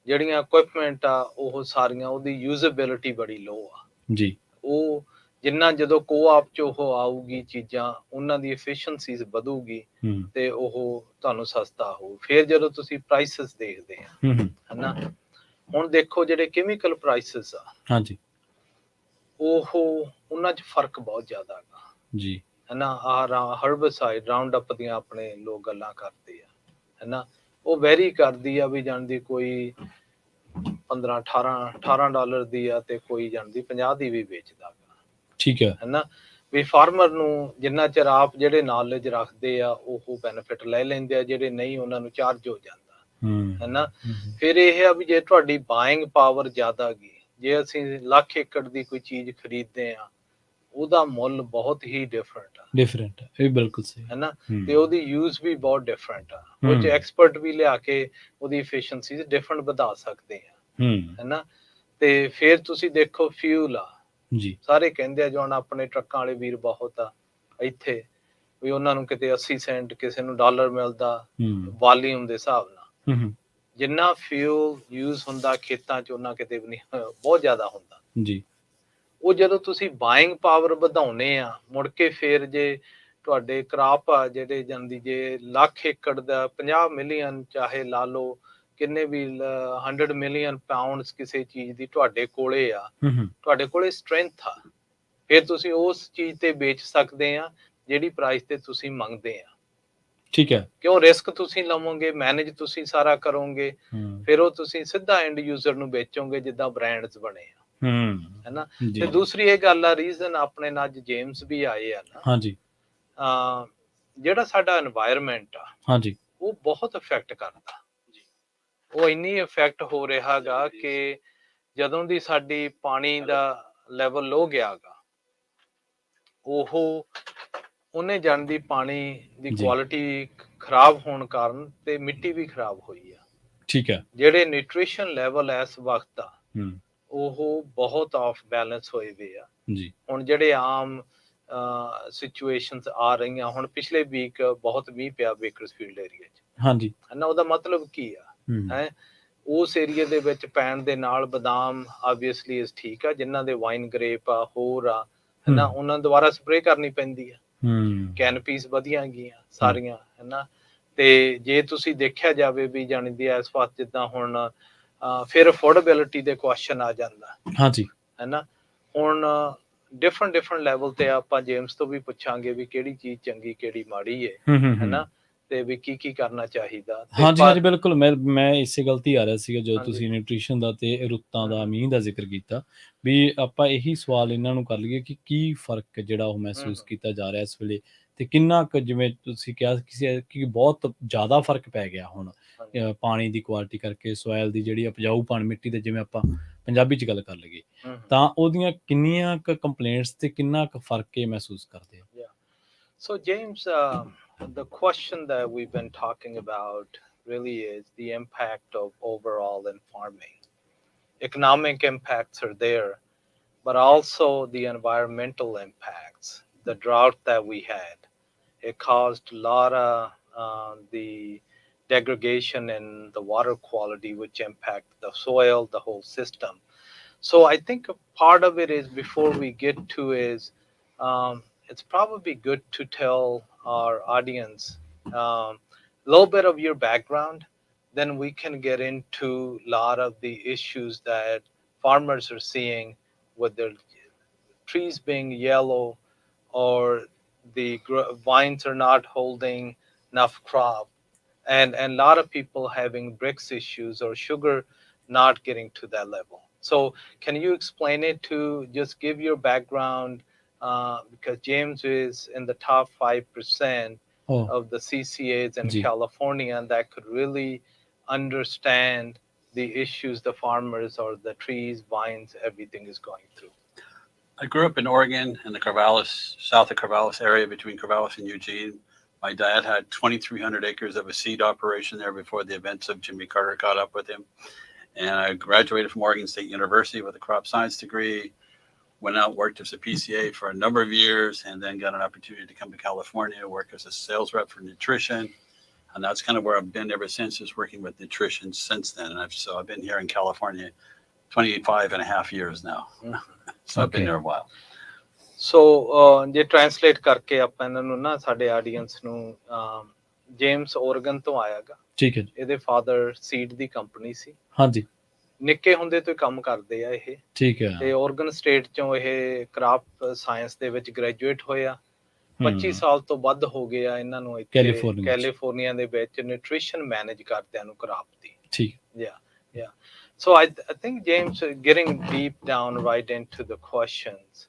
ਜਿਹੜੀਆਂ ਇਕੁਇਪਮੈਂਟ ਆ ਉਹ ਸਾਰੀਆਂ ਉਹਦੀ ਯੂਜ਼ੇਬਿਲਿਟੀ ਬੜੀ ਲੋ ਆ ਜੀ। ਉਹ ਜਿੰਨਾ ਜਦੋਂ ਕੋਆਪ 'ਚ ਉਹ ਆਊਗੀ ਚੀਜ਼ਾਂ, ਉਹਨਾਂ ਦੀ ਐਫੀਸ਼ੀਐਂਸੀਜ਼ ਵਧੂਗੀ ਤੇ ਉਹ ਤੁਹਾਨੂੰ ਸਸਤਾ ਹੋਊ। ਫਿਰ ਜਦੋਂ ਤੁਸੀਂ ਪ੍ਰਾਈਸਿਸ ਦੇਖਦੇ ਆ ਹਨਾ, ਹੁਣ ਦੇਖੋ ਜਿਹੜੇ ਕੈਮੀਕਲ ਪ੍ਰਾਈਸਿਸ ਆ ਹਾਂਜੀ, ਉਹਨਾਂ 'ਚ ਫਰਕ ਬਹੁਤ ਜ਼ਿਆਦਾ ਹੈਗਾ ਜੀ ਹਨਾ। ਆਹ ਹਰਬਸਾਈਡ ਰਾਉਂਡ ਅਪ ਦੀਆਂ ਆਪਣੇ ਲੋਕ ਗੱਲਾਂ ਕਰਦੇ ਆ ਹਨਾ, ਉਹ ਵੈਰੀ ਕਰਦੀ ਆ ਵੀ ਜਾਣਦੀ ਕੋਈ $15-18 ਦੀ ਆ ਤੇ ਕੋਈ ਜਾਣਦੀ 50 ਦੀ ਵੀ ਵੇਚਦਾ। ਠੀਕ ਹੈ ਹਨਾ, ਵੀ ਫਾਰਮਰ ਨੂੰ ਜਿੰਨਾ ਚਿਰ ਆਪ ਜਿਹੜੇ ਨੌਲੇਜ ਰੱਖਦੇ ਆ ਉਹ ਬੈਨੀਫਿਟ ਲੈ ਲੈਂਦੇ ਆ, ਜਿਹੜੇ ਨਹੀਂ ਉਹਨਾਂ ਨੂੰ ਚਾਰਜ ਹੋ ਜਾਂਦਾ ਹਨਾ। ਫਿਰ ਇਹ ਆ ਵੀ ਜੇ ਤੁਹਾਡੀ ਬਾਇੰਗ ਪਾਵਰ ਜ਼ਿਆਦਾ ਗਈ, ਜੇ ਅਸੀਂ 1,00,000 ਏਕੜ ਦੀ ਕੋਈ ਚੀਜ਼ ਖਰੀਦਦੇ ਆ, ਉਹਦਾ ਮੁੱਲ ਬਹੁਤ ਹੀ ਡਿਫਰੈਂਟ ਆ। ਇਹ ਬਿਲਕੁਲ ਸਹੀ ਹਨਾ, ਤੇ ਉਹਦੀ ਯੂਜ਼ ਵੀ ਬਹੁਤ ਡਿਫਰੈਂਟ ਆ। ਉਹ 'ਚ ਐਕਸਪਰਟ ਵੀ ਲਿਆ ਕੇ ਉਹਦੀ ਐਫੀਸ਼ੀਐਂਸੀ ਡਿਫਰੈਂਟ ਵਧਾ ਸਕਦੇ ਆ ਹਨਾ। ਤੇ ਫਿਰ ਤੁਸੀਂ ਦੇਖੋ ਫਿਊਲ ਆ ਜੀ, ਸਾਰੇ ਕਹਿੰਦੇ ਆ ਜੋ ਹੁਣ ਆਪਣੇ ਟਰੱਕਾਂ ਵਾਲੇ ਵੀਰ ਬਹੁਤ ਆ ਇੱਥੇ, ਵੀ ਉਹਨਾਂ ਨੂੰ ਕਿਤੇ 80 ਸੈਂਟ, ਕਿਸੇ ਨੂੰ $1 ਮਿਲਦਾ ਵਾਲੀਅਮ ਦੇ ਹਿਸਾਬ ਨਾਲ। ਜਿੰਨਾ ਫਿਊਲ ਯੂਜ਼ ਹੁੰਦਾ ਖੇਤਾਂ 'ਚ ਉਹਨਾਂ ਕਿਤੇ ਵੀ ਨਹੀਂ, ਬਹੁਤ ਜ਼ਿਆਦਾ ਹੁੰਦਾ ਜੀ। ਉਹ ਜਦੋਂ ਤੁਸੀਂ ਬਾਇੰਗ ਪਾਵਰ ਵਧਾਉਣੇ ਆ, ਮੁੜ ਕੇ ਫਿਰ ਜੇ ਤੁਹਾਡੇ ਕਰਾਪ ਆ ਜਿਹੜੇ ਜਾਂਦੀ, ਜੇ 1,00,000 ਏਕੜ ਦਾ 50 ਮਿਲੀਅਨ ਚਾਹੇ ਲਾ ਲਓ, ਕਿੰਨੇ ਵੀ 100 ਮਿਲੀਅਨ ਪਾਉਂਡਸ ਕਿਸੇ ਚੀਜ਼ ਦੀ ਤੁਹਾਡੇ ਕੋਲੇ ਆ, ਤੁਹਾਡੇ ਕੋਲੇ ਸਟਰੈਂਥ ਆ, ਫਿਰ ਤੁਸੀਂ ਉਸ ਚੀਜ਼ ਤੇ ਵੇਚ ਸਕਦੇ ਆ ਜਿਹੜੀ ਪ੍ਰਾਈਸ ਤੇ ਤੁਸੀਂ ਮੰਗਦੇ ਆ। ਠੀਕ ਹੈ। ਕਿਉਂ ਰਿਸਕ ਤੁਸੀਂ ਲਵੋਗੇ, ਮੈਨੇਜ ਤੁਸੀਂ ਸਾਰਾ ਕਰੋਗੇ, ਫਿਰ ਉਹ ਤੁਸੀਂ ਸਿੱਧਾ ਐਂਡ ਯੂਜ਼ਰ ਨੂੰ ਵੇਚੋਗੇ ਜਿੱਦਾਂ ਬ੍ਰਾਂਡਸ ਬਣੇ ਆ, ਹੈਨਾ। ਤੇ ਦੂਸਰੀ ਇਹ ਗੱਲ ਆ, ਰੀਜ਼ਨ ਆਪਣੇ ਨਾਲ ਅੱਜ ਜੇਮਸ ਵੀ ਆਏ ਆ ਨਾ। ਹਾਂਜੀ। ਜਿਹੜਾ ਸਾਡਾ এনवायरमेंट ਆ, ਹਾਂਜੀ, ਉਹ ਬਹੁਤ ਇਫੈਕਟ ਕਰਦਾ। ਉਹ ਇੰਨੀ ਇਫੈਕਟ ਹੋ ਰਿਹਾ ਗਾ ਕਿ ਜਦੋਂ ਦੀ ਸਾਡੀ ਪਾਣੀ ਦਾ ਲੈਵਲ ਲੋ ਗਿਆ ਗਾ, ਉਹਨੇ ਜਾਣਦੀ ਪਾਣੀ ਦੀ ਕੁਆਲਿਟੀ ਖਰਾਬ ਹੋਣ ਕਾਰਨ ਤੇ ਮਿੱਟੀ ਵੀ ਖਰਾਬ ਹੋਈ ਆ। ਠੀਕ ਹੈ। ਜਿਹੜੇ ਨਿਊਟ੍ਰੀਸ਼ਨ ਲੈਵਲ ਇਸ ਵਕਤ ਆ, ਉਹ ਬਹੁਤ ਆਫ ਬੈਲੈਂਸ ਹੋਏ ਵੇ ਆ ਜੀ। ਹੁਣ ਜਿਹੜੇ ਆਮ ਸਿਚੁਏਸ਼ਨਸ ਆ ਰਹੀਆਂ, ਹੁਣ ਪਿਛਲੇ ਵੀਕ ਬਹੁਤ ਮੀਂਹ ਪਿਆ ਬੇਕਰਸਫੀਲਡ ਏਰੀਆ 'ਚ, ਹਾਂਜੀ, ਹਨਾ। ਉਹਦਾ ਮਤਲਬ ਕੀ ਆ ਹੈ, ਉਸ ਏਰੀਆ ਦੇ ਵਿੱਚ ਪੈਣ ਦੇ ਨਾਲ ਬਦਾਮ ਆਬਵੀਅਸਲੀ ਠੀਕ ਆ, ਜਿਨ੍ਹਾਂ ਦੇ ਵਾਈਨ ਗ੍ਰੇਪ ਆ, ਹੋਰ ਆ, ਹਨਾ, ਉਹਨਾਂ ਦੁਬਾਰਾ ਸਪਰੇਅ ਕਰਨੀ ਪੈਂਦੀ ਆ। ਕੈਨਪੀਸ ਵਧੀਆਂ ਗਈਆਂ ਸਾਰੀਆਂ, ਹਨਾ। ਤੇ ਜੇ ਤੁਸੀਂ ਦੇਖਿਆ ਜਾਵੇ ਵੀ ਜਾਣਦੀ ਇਸ ਵਕਤ ਜਿੱਦਾਂ ਹੁਣ ਫਿਰ ਅਫੋਰਡੇਬਿਲਿਟੀ ਦੇ ਕੁਐਸਚਨ ਆ ਜਾਂਦਾ, ਹਾਂਜੀ, ਹਨਾ। ਹੁਣ ਡਿਫਰੈਂਟ ਲੈਵਲ ਤੇ ਆਪਾਂ ਜੇਮਸ ਤੋਂ ਵੀ ਪੁੱਛਾਂਗੇ ਵੀ ਕਿਹੜੀ ਚੀਜ਼ ਚੰਗੀ ਕਿਹੜੀ ਮਾੜੀ ਹੈ, ਹਨਾ, ਤੇ ਵੀ ਕੀ ਕਰਨਾ ਚਾਹੀਦਾ। ਹਾਂਜੀ ਬਿਲਕੁਲ, ਮੈਂ ਇਸੇ ਗਲਤੀ ਆ ਰਿਹਾ ਸੀਗਾ ਜਦੋਂ ਤੁਸੀਂ ਨਿਊਟ੍ਰੀਸ਼ਨ ਦਾ ਤੇ ਰੁੱਤਾਂ ਦਾ, ਮੀਂਹ ਦਾ ਜ਼ਿਕਰ ਕੀਤਾ, ਵੀ ਆਪਾਂ ਇਹੀ ਸਵਾਲ ਇਹਨਾਂ ਨੂੰ ਕਰ ਲਈਏ ਕਿ ਕੀ ਫਰਕ ਜਿਹੜਾ ਉਹ ਮਹਿਸੂਸ ਕੀਤਾ ਜਾ ਰਿਹਾ ਇਸ ਵੇਲੇ, ਤੇ ਕਿੰਨਾ ਕੁ, ਜਿਵੇਂ ਤੁਸੀਂ ਕਿਹਾ ਕਿ ਬਹੁਤ ਜ਼ਿਆਦਾ ਫਰਕ ਪੈ ਗਿਆ ਹੁਣ ਪਾਣੀ ਦੀ ਕੁਆਲਿਟੀ ਕਰਕੇ, ਸੋਇਲ ਦੀ ਜਿਹੜੀ ਉਪਜਾਊਪਣ ਮਿੱਟੀ ਦੇ, ਜਿਵੇਂ ਆਪਾਂ ਪੰਜਾਬੀ 'ਚ ਗੱਲ ਕਰ ਲਈਏ, ਤਾਂ ਉਹਦੀਆਂ ਕਿੰਨੀਆਂ ਕੁ ਕੰਪਲੇਂਟਸ ਤੇ ਕਿੰਨਾ ਕੁ ਫਰਕ ਇਹ ਮਹਿਸੂਸ ਕਰਦੇ ਆ। So James, the question that we've been talking about really is the impact of overall in farming. Economic impacts are there, but also the environmental impacts. The drought that we had, it caused a lot of the degradation in the water quality, which impact the soil, the whole system. So I think a part of it is, before we get to, is it's probably good to tell our audience a little bit of your background. Then we can get into a lot of the issues that farmers are seeing with their trees being yellow, or the vines are not holding enough crop, and a lot of people having bricks issues or sugar not getting to that level. So can you explain it, to just give your background, because James is in the top 5% of the CCAs in California, and that could really understand the issues the farmers or the trees, vines, everything is going through. I grew up in Oregon, in the Corvallis, south of Corvallis area, between Corvallis and Eugene. My dad had 2,300 acres of a seed operation there before the events of Jimmy Carter caught up with him. And I graduated from Oregon State University with a crop science degree, went out, worked as a PCA for a number of years, and then got an opportunity to come to California, work as a sales rep for nutrition. And that's kind of where I've been ever since, is working with nutrition since then. And so I've been here in California 25 and a half years now. So I've been there a while. So ਜੇ ਟ੍ਰਾਂਸਲੇਟ ਕਰਕੇ ਆਪਾਂ ਇਹਨਾਂ ਨੂੰ ਨਾ, ਸਾਡੇ ਆਡੀਅנס ਨੂੰ, ਜੇਮਸ ਓਰਗਨ ਤੋਂ ਆਇਆਗਾ, ਠੀਕ ਹੈ। ਇਹਦੇ ਫਾਦਰ ਸੀਡ ਦੀ ਕੰਪਨੀ ਸੀ, ਹਾਂਜੀ, ਨਿੱਕੇ ਹੁੰਦੇ ਤੋਂ ਕੰਮ ਕਰਦੇ ਆ ਇਹ, ਠੀਕ ਹੈ। ਤੇ ਓਰਗਨ ਸਟੇਟ ਚੋਂ ਇਹ ਕ੍ਰਾਪ ਸਾਇੰਸ ਦੇ ਵਿੱਚ ਗ੍ਰੈਜੂਏਟ ਹੋਇਆ। 25 ਸਾਲ ਤੋਂ ਵੱਧ ਹੋ ਗਏ ਆ ਇਹਨਾਂ ਨੂੰ ਇੱਥੇ ਕੈਲੀਫੋਰਨੀਆ ਦੇ ਵਿੱਚ ਨਿਊਟ੍ਰੀਸ਼ਨ ਮੈਨੇਜ ਕਰਦਿਆਂ ਨੂੰ ਕ੍ਰਾਪ ਦੀ, ਠੀਕ, yeah. So I think, James, getting deep down right into the questions,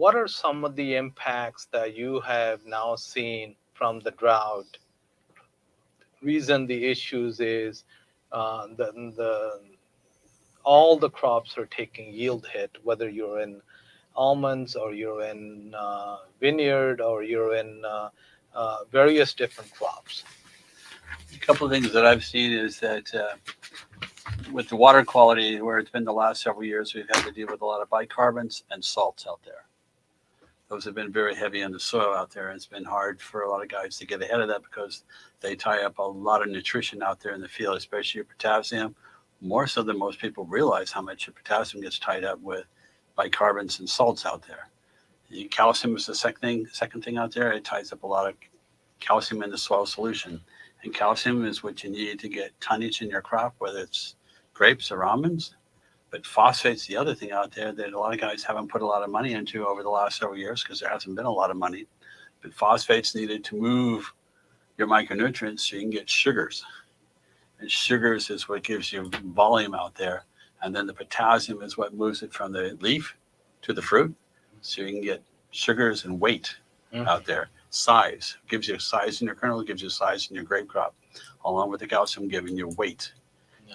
what are some of the impacts that you have now seen from the drought? Reason the issues is all the crops are taking yield hit, whether you're in almonds or you're in vineyard or you're in various different crops. A couple of things that I've seen is that with the water quality, where it's been the last several years, we've had to deal with a lot of bicarbonate and salts out there. Those have been very heavy on the soil out there, and it's been hard for a lot of guys to get ahead of that, because they tie up a lot of nutrition out there in the field, especially your potassium, more so than most people realize how much your potassium gets tied up with bicarbonates and salts out there. Calcium is the second thing out there. It ties up a lot of calcium in the soil solution. And calcium is what you need to get tonnage in your crop, whether it's grapes or almonds, But phosphate's the other thing out there that a lot of guys haven't put a lot of money into over the last several years because there hasn't been a lot of money. But phosphate's needed to move your micronutrients so you can get sugars. And sugars is what gives you volume out there. And then the potassium is what moves it from the leaf to the fruit. So you can get sugars and weight out there. Size gives you size in your kernel, gives you size in your grape crop, along with the calcium giving you weight.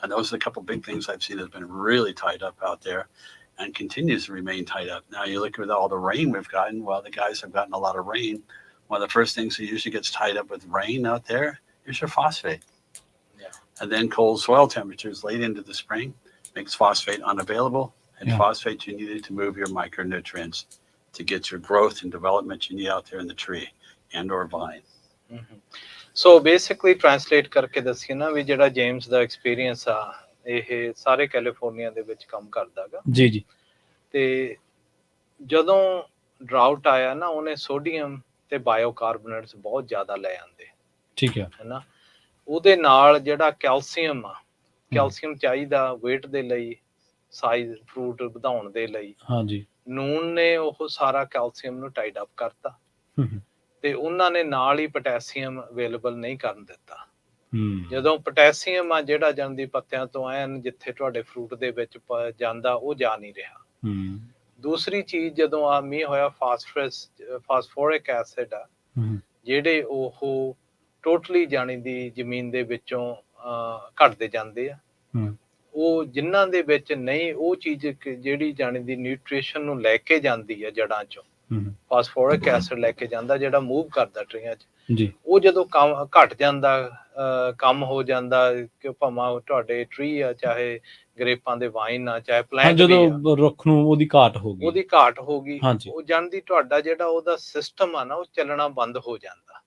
And those are a couple of big things I've seen that's been really tied up out there and continues to remain tied up. Now you look at all the rain we've gotten. Well, the guys have gotten a lot of rain. One of the first things that usually gets tied up with rain out there is your phosphate. Yeah. And then cold soil temperatures late into the spring makes phosphate unavailable, and phosphate you needed to move your micronutrients to get your growth and development you need out there in the tree and or vine. So basically translate ਕਰਕੇ ਦੱਸਿਆ ਨਾ ਵੀ ਜਿਹੜਾ ਜੇਮਸ ਦਾ ਐਕਸਪੀਰੀਅੰਸ ਆ ਇਹ ਸਾਰੇ ਕੈਲੀਫੋਰਨੀਆ ਦੇ ਵਿੱਚ ਕੰਮ ਕਰਦਾਗਾ ਜੀ ਜੀ ਤੇ ਜਦੋਂ ਡਰਾਊਟ ਆਇਆ ਨਾ ਉਹਨੇ ਸੋਡੀਅਮ ਤੇ ਬਾਇਓਕਾਰਬੋਨੇਟਸ ਬਹੁਤ ਜ਼ਿਆਦਾ ਲੈ ਆਂਦੇ ਠੀਕ ਹੈ ਨਾ ਉਹਦੇ ਨਾਲ ਜਿਹੜਾ ਕੈਲਸ਼ੀਅਮ ਆ ਕੈਲਸ਼ੀਅਮ ਚਾਹੀਦਾ weight ਦੇ ਲਈ ਸਾਈਜ਼ ਫਰੂਟ ਵਧਾਉਣ ਦੇ ਲਈ ਹਾਂਜੀ ਨੂਨ ਨੇ ਉਹ ਸਾਰਾ ਕੈਲਸ਼ੀਅਮ ਨੂੰ ਟਾਈਡ ਅਪ ਕਰਤਾ ਤੇ ਉਹਨਾਂ ਨੇ ਨਾਲ ਹੀ ਪੋਟਾਸ਼ੀਅਮ ਅਵੇਲੇਬਲ ਨਹੀਂ ਕਰਨ ਦਿੱਤਾ ਜਦੋਂ ਪੋਟਾਸ਼ੀਅਮ ਆ ਜਿਹੜਾ ਜਾਂਦੀ ਪੱਤਿਆਂ ਤੋਂ ਐਨ ਜਿੱਥੇ ਤੁਹਾਡੇ ਫਰੂਟ ਦੇ ਵਿੱਚ ਜਾਂਦਾ ਉਹ ਜਾ ਨਹੀਂ ਰਿਹਾ ਦੂਸਰੀ ਚੀਜ਼ ਜਦੋਂ ਆ ਮੀਂਹ ਹੋਇਆ ਫਾਸਫੋਰਿਕ ਐਸਿਡ ਆ ਜਿਹੜੇ ਉਹ ਟੋਟਲੀ ਜਾਣੀ ਦੀ ਜ਼ਮੀਨ ਦੇ ਵਿੱਚੋਂ ਘਟਦੇ ਜਾਂਦੇ ਆ ਉਹ ਜਿਨ੍ਹਾਂ ਦੇ ਵਿੱਚ ਨਹੀਂ ਉਹ ਚੀਜ਼ ਜਿਹੜੀ ਜਾਣੀ ਦੀ ਨਿਊਟ੍ਰੀਸ਼ਨ ਨੂੰ ਲੈ ਕੇ ਜਾਂਦੀ ਆ ਜੜ੍ਹਾਂ ਚੋਂ ਫਾਸਫੋਰਿਕ ਐਸਿਡ ਲੈ ਕੇ ਜਾਂਦਾ ਜਿਹੜਾ ਮੂਵ ਕਰਦਾ ਟਰੀਆਂ 'ਚ ਉਹ ਜਦੋਂ ਕੰਮ ਘਟ ਜਾਂਦਾ ਕੰਮ ਹੋ ਜਾਂਦਾ ਕਿ ਭਾਵੇਂ ਤੁਹਾਡੇ ਟਰੀ ਆ ਚਾਹੇ ਗਰੇਪਾਂ ਦੇ ਵਾਈਨ ਆ ਚਾਹੇ ਪਲਾਂਟ ਜਦੋਂ ਰੁੱਖ ਨੂੰ ਉਹਦੀ ਘਾਟ ਹੋ ਗਈ ਉਹ ਜਾਣਦੀ ਤੁਹਾਡਾ ਜਿਹੜਾ ਉਹਦਾ ਸਿਸਟਮ ਆ ਨਾ ਉਹ ਚੱਲਣਾ ਬੰਦ ਹੋ ਜਾਂਦਾ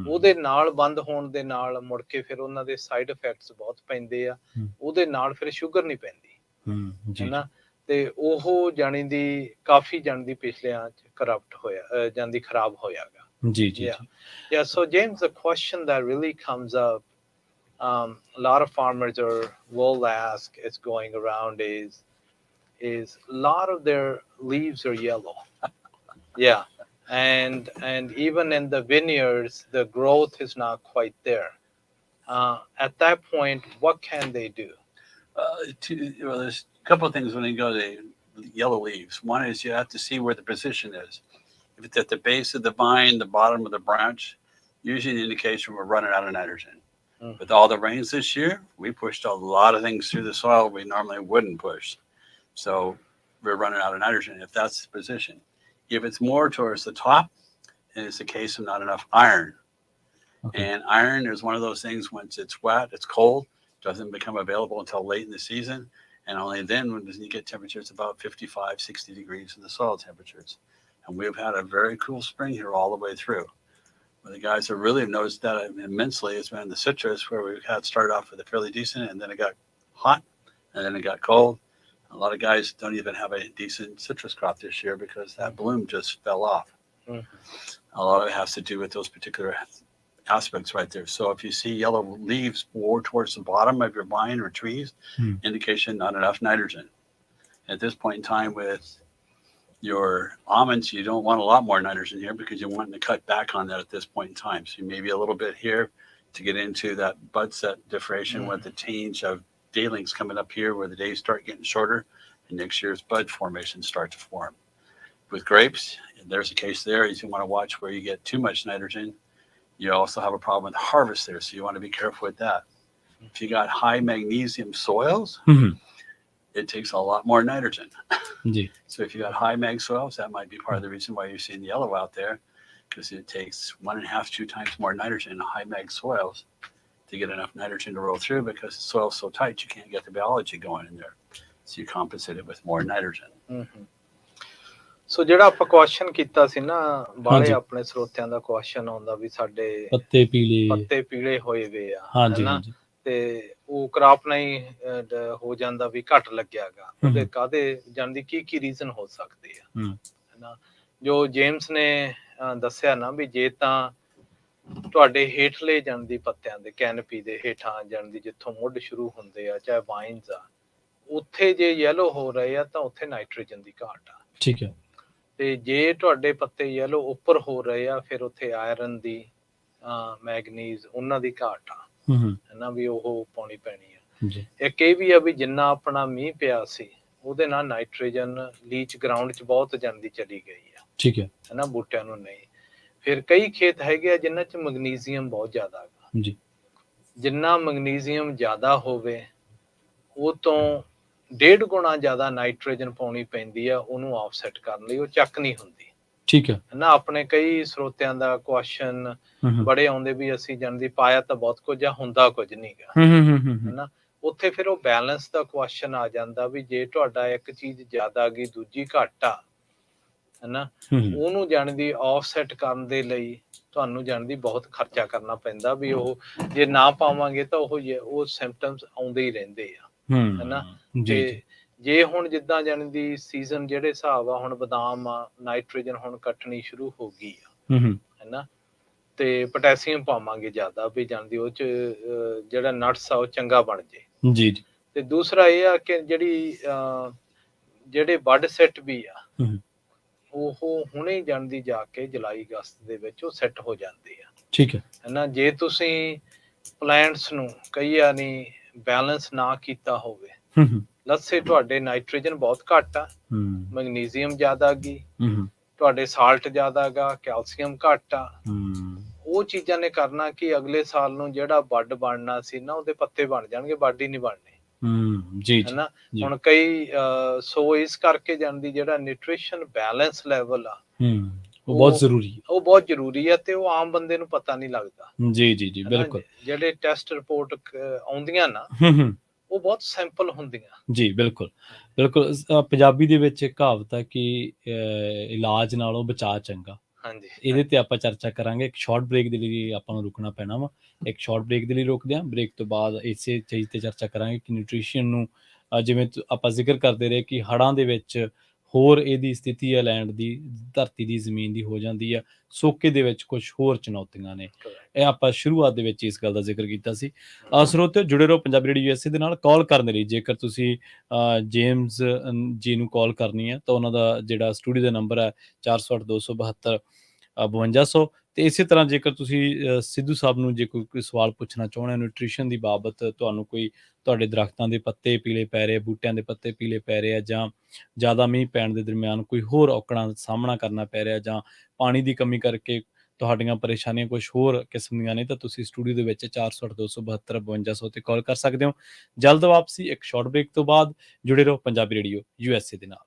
ਉਹਦੇ ਨਾਲ ਬੰਦ ਹੋਣ ਦੇ ਨਾਲ ਮੁੜ ਕੇ ਫਿਰ ਉਹਨਾਂ ਦੇ ਸਾਈਡ ਇਫੈਕਟਸ ਬਹੁਤ ਪੈਂਦੇ ਆ ਉਹਦੇ ਨਾਲ ਫਿਰ ਸ਼ੂਗਰ ਨਹੀਂ ਪੈਂਦੀ ਹੈ ਨਾ ਤੇ ਉਹ ਜਾਣੀ ਦੀ ਕਾਫੀ ਜਾਣੀ ਦੀ ਪਿਛਲਿਆਂ ਚ ਕਰਪਟ ਹੋਇਆ ਜਾਂਦੀ ਖਰਾਬ ਹੋਇਆਗਾ ਜੀ ਜੀ yeah so James, the question that really comes up a lot of farmers will ask, it's going around is a lot of their leaves are yellow. And even in the vineyards the growth is not quite there. At that point, what can they do? Well, there's a couple of things when you go to yellow leaves. One is you have to see where the position is. If it's at the base of the vine, the bottom of the branch, usually an indication we're running out of nitrogen. With all the rains this year, we pushed a lot of things through the soil we normally wouldn't push. So we're running out of nitrogen if that's the position. If it's more towards the top, then it's a case of not enough iron. Okay. And iron is one of those things, once it's wet, it's cold, doesn't become available until late in the season. And only then when you get temperatures about 55, 60 degrees in the soil temperatures. And we've had a very cool spring here all the way through. Well, the guys have really noticed that immensely has been the citrus, where we had started off with a fairly decent, and then it got hot, and then it got cold. A lot of guys don't even have a decent citrus crop this year because that bloom just fell off. A lot of it has to do with those particular aspects right there. So if you see yellow leaves more towards the bottom of your vine or trees, indication not enough nitrogen. At this point in time with your almonds, you don't want a lot more nitrogen here because you're wanting to cut back on that at this point in time. So maybe a little bit here to get into that bud set differentiation with the change of daylings coming up here where the days start getting shorter and next year's bud formations start to form. With grapes, there's a case there. You want to watch where you get too much nitrogen. You also have a problem with harvest there, so you want to be careful with that. If you got high magnesium soils, it takes a lot more nitrogen. So if you got high mag soils, that might be part of the reason why you're seeing yellow out there, because it takes 1.5 to 2 times more nitrogen in high mag soils to get enough nitrogen to roll through, because the soil's so tight you can't get the biology going in there. So you compensate it with more nitrogen. ਸੋ ਜਿਹੜਾ ਆਪਾਂ ਕੁਐਸਚਨ ਕੀਤਾ ਸੀ ਨਾ ਬਾਲੇ ਆਪਣੇ ਸਰੋਤਿਆਂ ਦਾ ਕੁਐਸਚਨ ਆਉਂਦਾ ਵੀ ਸਾਡੇ ਪੱਤੇ ਪੀਲੇ ਹੋਏ ਵੇ ਆ ਹਨਾ ਤੇ ਉਹ ਕ੍ਰਾਪ ਨਹੀਂ ਹੋ ਜਾਂਦਾ ਵੀ ਘੱਟ ਲੱਗਿਆਗਾ ਉਹਦੇ ਕਾਹਦੇ ਜਾਣਦੀ ਕੀ ਰੀਜ਼ਨ ਹੋ ਸਕਦੇ ਆ ਹਨਾ ਜੋ ਜੇਮਸ ਨੇ ਦੱਸਿਆ ਨਾ ਵੀ ਜੇ ਤਾਂ ਤੁਹਾਡੇ ਹੇਠਲੇ ਜਾਣਦੀ ਪੱਤਿਆਂ ਦੇ ਕੈਨਪੀ ਦੇ ਹੇਠਾਂ ਜਾਣਦੀ ਜਿੱਥੋਂ ਮੁੱਢ ਸ਼ੁਰੂ ਹੁੰਦੇ ਆ ਚਾਹੇ ਵਾਈਨਸ ਆ ਉੱਥੇ ਜੇ ਯੈਲੋ ਹੋ ਰਹੇ ਆ ਤਾਂ ਉੱਥੇ ਨਾਈਟ੍ਰੋਜਨ ਦੀ ਘਾਟ ਆ। ਠੀਕ ਹੈ। ਤੇ ਜੇ ਤੁਹਾਡੇ ਪੱਤੇ ਯੈਲੋ ਉੱਪਰ ਹੋ ਰਹੇ ਆ, ਫਿਰ ਉੱਥੇ ਆਇਰਨ ਦੀ, ਮੈਗਨੀਜ਼, ਉਹਨਾਂ ਦੀ ਘਾਟ ਆ, ਹਨਾ, ਵੀ ਉਹ ਪਾਉਣੀ ਪੈਣੀ ਆ। ਇੱਕ ਇਹ ਵੀ ਆ ਵੀ ਜਿੰਨਾ ਆਪਣਾ ਮੀਂਹ ਪਿਆ ਸੀ ਉਹਦੇ ਨਾਲ ਨਾਈਟ੍ਰੋਜਨ ਲੀਚ ਗਰਾਊਂਡ 'ਚ ਬਹੁਤ ਜਾਂਦੀ ਚਲੀ ਗਈ ਆ। ਠੀਕ ਹੈ। ਹਨਾ, ਬੂਟਿਆਂ ਨੂੰ ਨਹੀਂ। ਫਿਰ ਕਈ ਖੇਤ ਹੈਗੇ ਆ ਜਿਨ੍ਹਾਂ 'ਚ ਮੈਗਨੀਜ਼ੀਅਮ ਬਹੁਤ ਜ਼ਿਆਦਾ ਹੈਗਾ। ਜੀ। ਜਿੰਨਾ ਮੈਗਨੀਜ਼ੀਅਮ ਜ਼ਿਆਦਾ ਹੋਵੇ ਉਹ ਤੋਂ 1.5 ਗੁਣਾ ਜ਼ਿਆਦਾ ਨਾਈਟ੍ਰੋਜਨ ਪਾਉਣੀ ਪੈਂਦੀ ਆ ਉਹਨੂੰ ਆਫਸੈਟ ਕਰਨ ਲਈ, ਉਹ ਚੱਕ ਨਹੀਂ ਹੁੰਦੀ। ਠੀਕ ਹੈ ਨਾ। ਆਪਣੇ ਕਈ ਸਰੋਤਿਆਂ ਦਾ ਕੁਐਸਚਨ ਬੜੇ ਆਉਂਦੇ ਵੀ ਅਸੀਂ ਜਾਣਦੇ ਪਾਇਆ ਤਾਂ ਬਹੁਤ ਕੁਝ ਆ, ਹੁੰਦਾ ਕੁਝ ਨਹੀਂ ਗਾ, ਹਨਾ। ਉੱਥੇ ਫਿਰ ਉਹ ਬੈਲੈਂਸ ਦਾ ਕੁਐਸਚਨ ਆ ਜਾਂਦਾ ਵੀ ਜੇ ਤੁਹਾਡਾ ਇੱਕ ਚੀਜ਼ ਜ਼ਿਆਦਾ ਗਈ ਦੂਜੀ ਘੱਟ ਆ, ਹਨਾ, ਉਹਨੂੰ ਜਾਣਦੀ ਆਫਸੈਟ ਕਰਨ ਦੇ ਲਈ ਤੁਹਾਨੂੰ ਜਾਣਦੀ ਬਹੁਤ ਖਰਚਾ ਕਰਨਾ ਪੈਂਦਾ ਵੀ ਉਹ ਜੇ ਨਾ ਪਾਵਾਂਗੇ ਤਾਂ ਉਹ ਸਿੰਪਟਮਸ ਆਉਂਦੇ ਹੀ ਰਹਿੰਦੇ ਆ, ਹਨਾ। ਤੇ ਜੇ ਹੁਣ ਜਿੱਦਾਂ ਜਾਣਦੀ ਸੀਜ਼ਨ ਜਿਹੜੇ ਹਿਸਾਬ ਆ, ਹੁਣ ਬਦਾਮ ਆ, ਨਾਈਟ੍ਰੋਜਨ ਹੁਣ ਕੱਟਣੀ ਸ਼ੁਰੂ ਹੋ ਗਈ ਆ, ਹਨਾ, ਤੇ ਪੋਟੈਸੀਅਮ ਪਾਵਾਂਗੇ ਜ਼ਿਆਦਾ ਵੀ ਜਾਣਦੀ ਉਹ 'ਚ ਜਿਹੜਾ ਨਟਸ ਆ ਉਹ ਚੰਗਾ ਬਣ ਜੇ। ਜੀ। ਤੇ ਦੂਸਰਾ ਇਹ ਆ ਕਿ ਜਿਹੜੇ ਵੱਡ ਸੈੱਟ ਵੀ ਆ ਉਹ ਹੁਣੇ ਜਾਣਦੀ ਜਾ ਕੇ ਜੁਲਾਈ ਅਗਸਤ ਦੇ ਵਿੱਚ ਉਹ ਸੈੱਟ ਹੋ ਜਾਂਦੇ ਆ। ਠੀਕ ਹੈ। ਹਨਾ, ਜੇ ਤੁਸੀਂ ਪਲਾਂਟਸ ਨੂੰ ਕਈ ਵਾਰੀ ਬੈਲੈਂਸ ਨਾ ਕੀਤਾ ਹੋਵੇ, ਲੱਸੇ ਤੁਹਾਡੇ ਨਾਈਟ੍ਰੋਜਨ ਬਹੁਤ ਘੱਟ ਆ, ਮੈਗਨੀਜ਼ੀਅਮ ਜ਼ਿਆਦਾ ਗਈ, ਤੁਹਾਡੇ ਸਾਲਟ ਜ਼ਿਆਦਾ ਗਾ, ਕੈਲਸ਼ੀਅਮ ਘੱਟ ਆ, ਉਹ ਚੀਜ਼ਾਂ ਨੇ ਕਰਨਾ ਕਿ ਅਗਲੇ ਸਾਲ ਨੂੰ ਜਿਹੜਾ ਵੱਡ ਬਣਨਾ ਸੀ ਨਾ ਉਹਦੇ ਪੱਤੇ ਬਣ ਜਾਣਗੇ, ਵੱਡ ਹੀ ਨਹੀਂ ਬਣਨੇ। ਜੀ। ਹਨਾ, ਹੁਣ ਕਈ ਸੋ ਇਸ ਕਰਕੇ ਜਾਂਦੀ ਜਿਹੜਾ ਨਿਊਟ੍ਰੀਸ਼ਨ ਬੈਲੈਂਸ ਲੈਵਲ ਆ ਉਹ ਬਹੁਤ ਜ਼ਰੂਰੀ ਹੈ, ਉਹ ਬਹੁਤ ਜ਼ਰੂਰੀ ਆ, ਤੇ ਉਹ ਆਮ ਬੰਦੇ ਨੂੰ ਪਤਾ ਨਹੀਂ ਲੱਗਦਾ। ਜੀ ਜੀ ਜੀ, ਬਿਲਕੁਲ। ਜਿਹੜੇ ਟੈਸਟ ਰਿਪੋਰਟ ਆਉਂਦੀਆਂ ਨਾ ਉਹ ਬਹੁਤ ਸਿੰਪਲ ਹੁੰਦੀਆਂ। ਜੀ, ਬਿਲਕੁਲ ਬਿਲਕੁਲ। ਪੰਜਾਬੀ ਦੇ ਵਿੱਚ ਇੱਕ ਕਹਾਵਤ ਹੈ ਕਿ ਇਲਾਜ ਨਾਲੋਂ ਬਚਾਅ ਚੰਗਾ। ਹਾਂਜੀ। ਇਹਦੇ ਤੇ ਆਪਾਂ ਚਰਚਾ ਕਰਾਂਗੇ। ਇੱਕ ਸ਼ਾਰਟ ਬ੍ਰੇਕ ਦੇ ਲਈ ਆਪਾਂ ਨੂੰ ਰੁਕਣਾ ਪੈਣਾ ਵਾ। ਇੱਕ ਸ਼ਾਰਟ ਬ੍ਰੇਕ ਦੇ ਲਈ ਰੁਕਦੇ ਹਾਂ। ਬ੍ਰੇਕ ਤੋਂ ਬਾਅਦ ਇਸੇ ਚੀਜ਼ ਤੇ ਚਰਚਾ ਕਰਾਂਗੇ ਕਿ ਨਿਊਟ੍ਰੀਸ਼ਨ ਨੂੰ ਜਿਵੇਂ ਆਪਾਂ ਜ਼ਿਕਰ ਕਰਦੇ ਰਹੇ ਕਿ ਹੜ੍ਹਾਂ ਦੇ ਵਿੱਚ ਹੋਰ ਇਹਦੀ ਸਥਿਤੀ ਹੈ ਲੈਂਡ ਦੀ, ਧਰਤੀ ਦੀ, ਜ਼ਮੀਨ ਦੀ ਹੋ ਜਾਂਦੀ ਆ, ਸੋਕੇ ਦੇ ਵਿੱਚ ਕੁਝ ਹੋਰ ਚੁਣੌਤੀਆਂ ਨੇ। ਇਹ ਆਪਾਂ ਸ਼ੁਰੂਆਤ ਦੇ ਵਿੱਚ ਇਸ ਗੱਲ ਦਾ ਜ਼ਿਕਰ ਕੀਤਾ ਸੀ। ਸਰੋਤਿਓ, ਜੁੜੇ ਰਹੋ ਪੰਜਾਬੀ ਰੇਡੀਓ USA ਦੇ ਨਾਲ। ਕਾਲ ਕਰਨ ਦੇ ਲਈ ਜੇਕਰ ਤੁਸੀਂ ਜੇਮਸ ਜੀ ਨੂੰ ਕਾਲ ਕਰਨੀ ਹੈ ਤਾਂ ਉਹਨਾਂ ਦਾ ਜਿਹੜਾ ਸਟੂਡੀਓ ਦਾ ਨੰਬਰ ਹੈ 408 272 5200। ਤੇ ਇਸੇ ਤਰ੍ਹਾਂ ਜੇਕਰ ਤੁਸੀਂ ਸਿੱਧੂ ਸਾਹਿਬ ਨੂੰ ਜੇ ਕੋਈ ਸਵਾਲ ਪੁੱਛਣਾ ਚਾਹੁੰਦੇ ਹੋ ਨਿਊਟ੍ਰੀਸ਼ਨ ਦੀ ਬਾਬਤ, ਤੁਹਾਨੂੰ ਕੋਈ ਤੁਹਾਡੇ ਦਰਖਤਾਂ ਦੇ ਪੱਤੇ ਪੀਲੇ ਪੈ ਰਹੇ, ਬੂਟਿਆਂ ਦੇ ਪੱਤੇ ਪੀਲੇ ਪੈ ਰਹੇ ਆ, ਜਾਂ ਜ਼ਿਆਦਾ ਮੀਂਹ ਪੈਣ ਦੇ ਦਰਮਿਆਨ ਕੋਈ ਹੋਰ ਔਕੜਾਂ ਦਾ ਸਾਹਮਣਾ ਕਰਨਾ ਪੈ ਰਿਹਾ, ਜਾਂ ਪਾਣੀ ਦੀ ਕਮੀ ਕਰਕੇ ਤੁਹਾਡੀਆਂ ਪਰੇਸ਼ਾਨੀਆਂ ਕੁਛ ਹੋਰ ਕਿਸਮ ਦੀਆਂ ਨੇ, ਤਾਂ ਤੁਸੀਂ ਸਟੂਡੀਓ ਦੇ ਵਿੱਚ 408 272 5200 ਤੇ ਕਾਲ ਕਰ ਸਕਦੇ ਹੋ। ਜਲਦ ਵਾਪਸੀ ਇੱਕ ਸ਼ਾਰਟ ਬ੍ਰੇਕ ਤੋਂ ਬਾਅਦ। ਜੁੜੇ ਰਹੋ ਪੰਜਾਬੀ ਰੇਡੀਓ USA ਦੇ ਨਾਲ।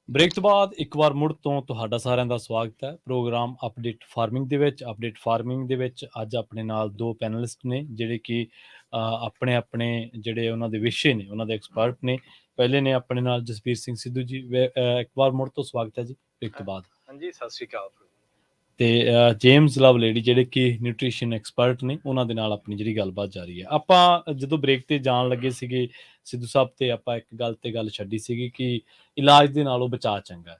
ਬ੍ਰੇਕ ਤੋਂ ਬਾਅਦ ਇੱਕ ਵਾਰ ਮੁੜ ਤੋਂ ਤੁਹਾਡਾ ਸਾਰਿਆਂ ਦਾ ਸਵਾਗਤ ਹੈ ਪ੍ਰੋਗਰਾਮ ਅਪਡੇਟ ਫਾਰਮਿੰਗ ਦੇ ਵਿੱਚ ਅੱਜ ਆਪਣੇ ਨਾਲ ਦੋ ਪੈਨਲਿਸਟ ਨੇ ਜਿਹੜੇ ਕਿ ਆਪਣੇ ਆਪਣੇ ਜਿਹੜੇ ਉਹਨਾਂ ਦੇ ਵਿਸ਼ੇ ਨੇ ਉਹਨਾਂ ਦੇ ਐਕਸਪਰਟ ਨੇ। ਪਹਿਲੇ ਨੇ ਆਪਣੇ ਨਾਲ ਜਸਬੀਰ ਸਿੰਘ ਸਿੱਧੂ ਜੀ, ਇੱਕ ਵਾਰ ਮੁੜ ਤੋਂ ਸਵਾਗਤ ਹੈ ਜੀ ਬ੍ਰੇਕ ਤੋਂ ਬਾਅਦ। ਹਾਂਜੀ, ਸਤਿ ਸ਼੍ਰੀ ਅਕਾਲ। ਤੇ ਜੇਮਸ ਲਵਲੇਡੀ ਜਿਹੜੇ ਕਿ ਨਿਊਟ੍ਰੀਸ਼ਨ ਐਕਸਪਰਟ ਨੇ, ਉਹਨਾਂ ਦੇ ਨਾਲ ਆਪਣੀ ਜਿਹੜੀ ਗੱਲਬਾਤ ਜਾਰੀ ਹੈ। ਆਪਾਂ ਜਦੋਂ ਬ੍ਰੇਕ ਤੇ ਜਾਣ ਲੱਗੇ ਸੀਗੇ ਸਿੱਧੂ ਸਾਹਿਬ, ਤੇ ਆਪਾਂ ਇੱਕ ਗੱਲ ਛੱਡੀ ਸੀਗੀ ਕਿ ਇਲਾਜ ਦੇ ਨਾਲੋਂ ਬਚਾਅ ਚੰਗਾ,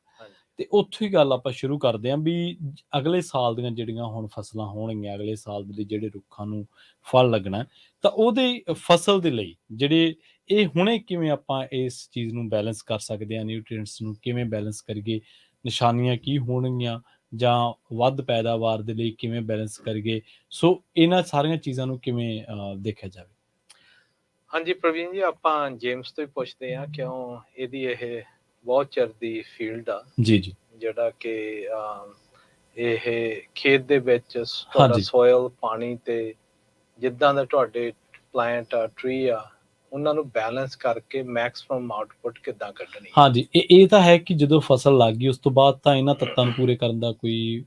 ਤੇ ਉੱਥੋਂ ਹੀ ਗੱਲ ਆਪਾਂ ਸ਼ੁਰੂ ਕਰਦੇ ਹਾਂ ਵੀ ਅਗਲੇ ਸਾਲ ਦੀਆਂ ਜਿਹੜੀਆਂ ਹੁਣ ਫਸਲਾਂ ਹੋਣਗੀਆਂ, ਅਗਲੇ ਸਾਲ ਦੇ ਜਿਹੜੇ ਰੁੱਖਾਂ ਨੂੰ ਫਲ ਲੱਗਣਾ, ਤਾਂ ਉਹਦੇ ਫਸਲ ਦੇ ਲਈ ਜਿਹੜੇ ਇਹ ਹੁਣੇ ਕਿਵੇਂ ਆਪਾਂ ਇਸ ਚੀਜ਼ ਨੂੰ ਬੈਲੈਂਸ ਕਰ ਸਕਦੇ ਹਾਂ, ਨਿਊਟ੍ਰੀਐਂਟਸ ਨੂੰ ਕਿਵੇਂ ਬੈਲੈਂਸ ਕਰੀਏ, ਨਿਸ਼ਾਨੀਆਂ ਕੀ ਹੋਣਗੀਆਂ, ਜਾਂ ਵੱਧ ਪੈਦਾਵਾਰ ਦੇ ਲਈ ਕਿਵੇਂ ਬੈਲੈਂਸ ਕਰੀਏ। ਸੋ ਇਹਨਾਂ ਸਾਰੀਆਂ ਚੀਜ਼ਾਂ ਨੂੰ ਕਿਵੇਂ ਦੇਖਿਆ ਜਾਵੇ। ਹਾਂਜੀ ਪ੍ਰਵੀਨ ਜੀ, ਆਪਾਂ ਜੇਮਸ ਤੋਂ ਹੀ ਪੁੱਛਦੇ ਹਾਂ, ਕਿਉਂ ਇਹਦੀ ਇਹ ਬਹੁਤ ਚਿਰ ਦੀ ਫੀਲਡ ਆ ਜੀ ਜੀ, ਜਿਹੜਾ ਕਿ ਇਹ ਖੇਤ ਦੇ ਵਿੱਚ ਤੁਹਾਡਾ ਸੋਇਲ, ਪਾਣੀ ਤੇ ਜਿੱਦਾਂ ਦਾ ਤੁਹਾਡੇ ਪਲਾਂਟ ਆ, ਟਰੀ ਆ, ਉਹਨਾਂ ਨੂੰ ਬੈਲੈਂਸ ਕਰਕੇ ਮੈਕਸਿਮਮ ਆਊਟਪੁੱਟ ਕਿੱਦਾਂ ਕੱਢਣੀ। ਹਾਂਜੀ, ਇਹ ਤਾਂ ਹੈ ਕਿ ਜਦੋਂ ਫਸਲ ਲੱਗ ਗਈ ਉਸ ਤੋਂ ਬਾਅਦ ਤਾਂ ਇਹਨਾਂ ਤੱਤਾਂ ਨੂੰ ਪੂਰੇ ਕਰਨ ਦਾ ਕੋਈ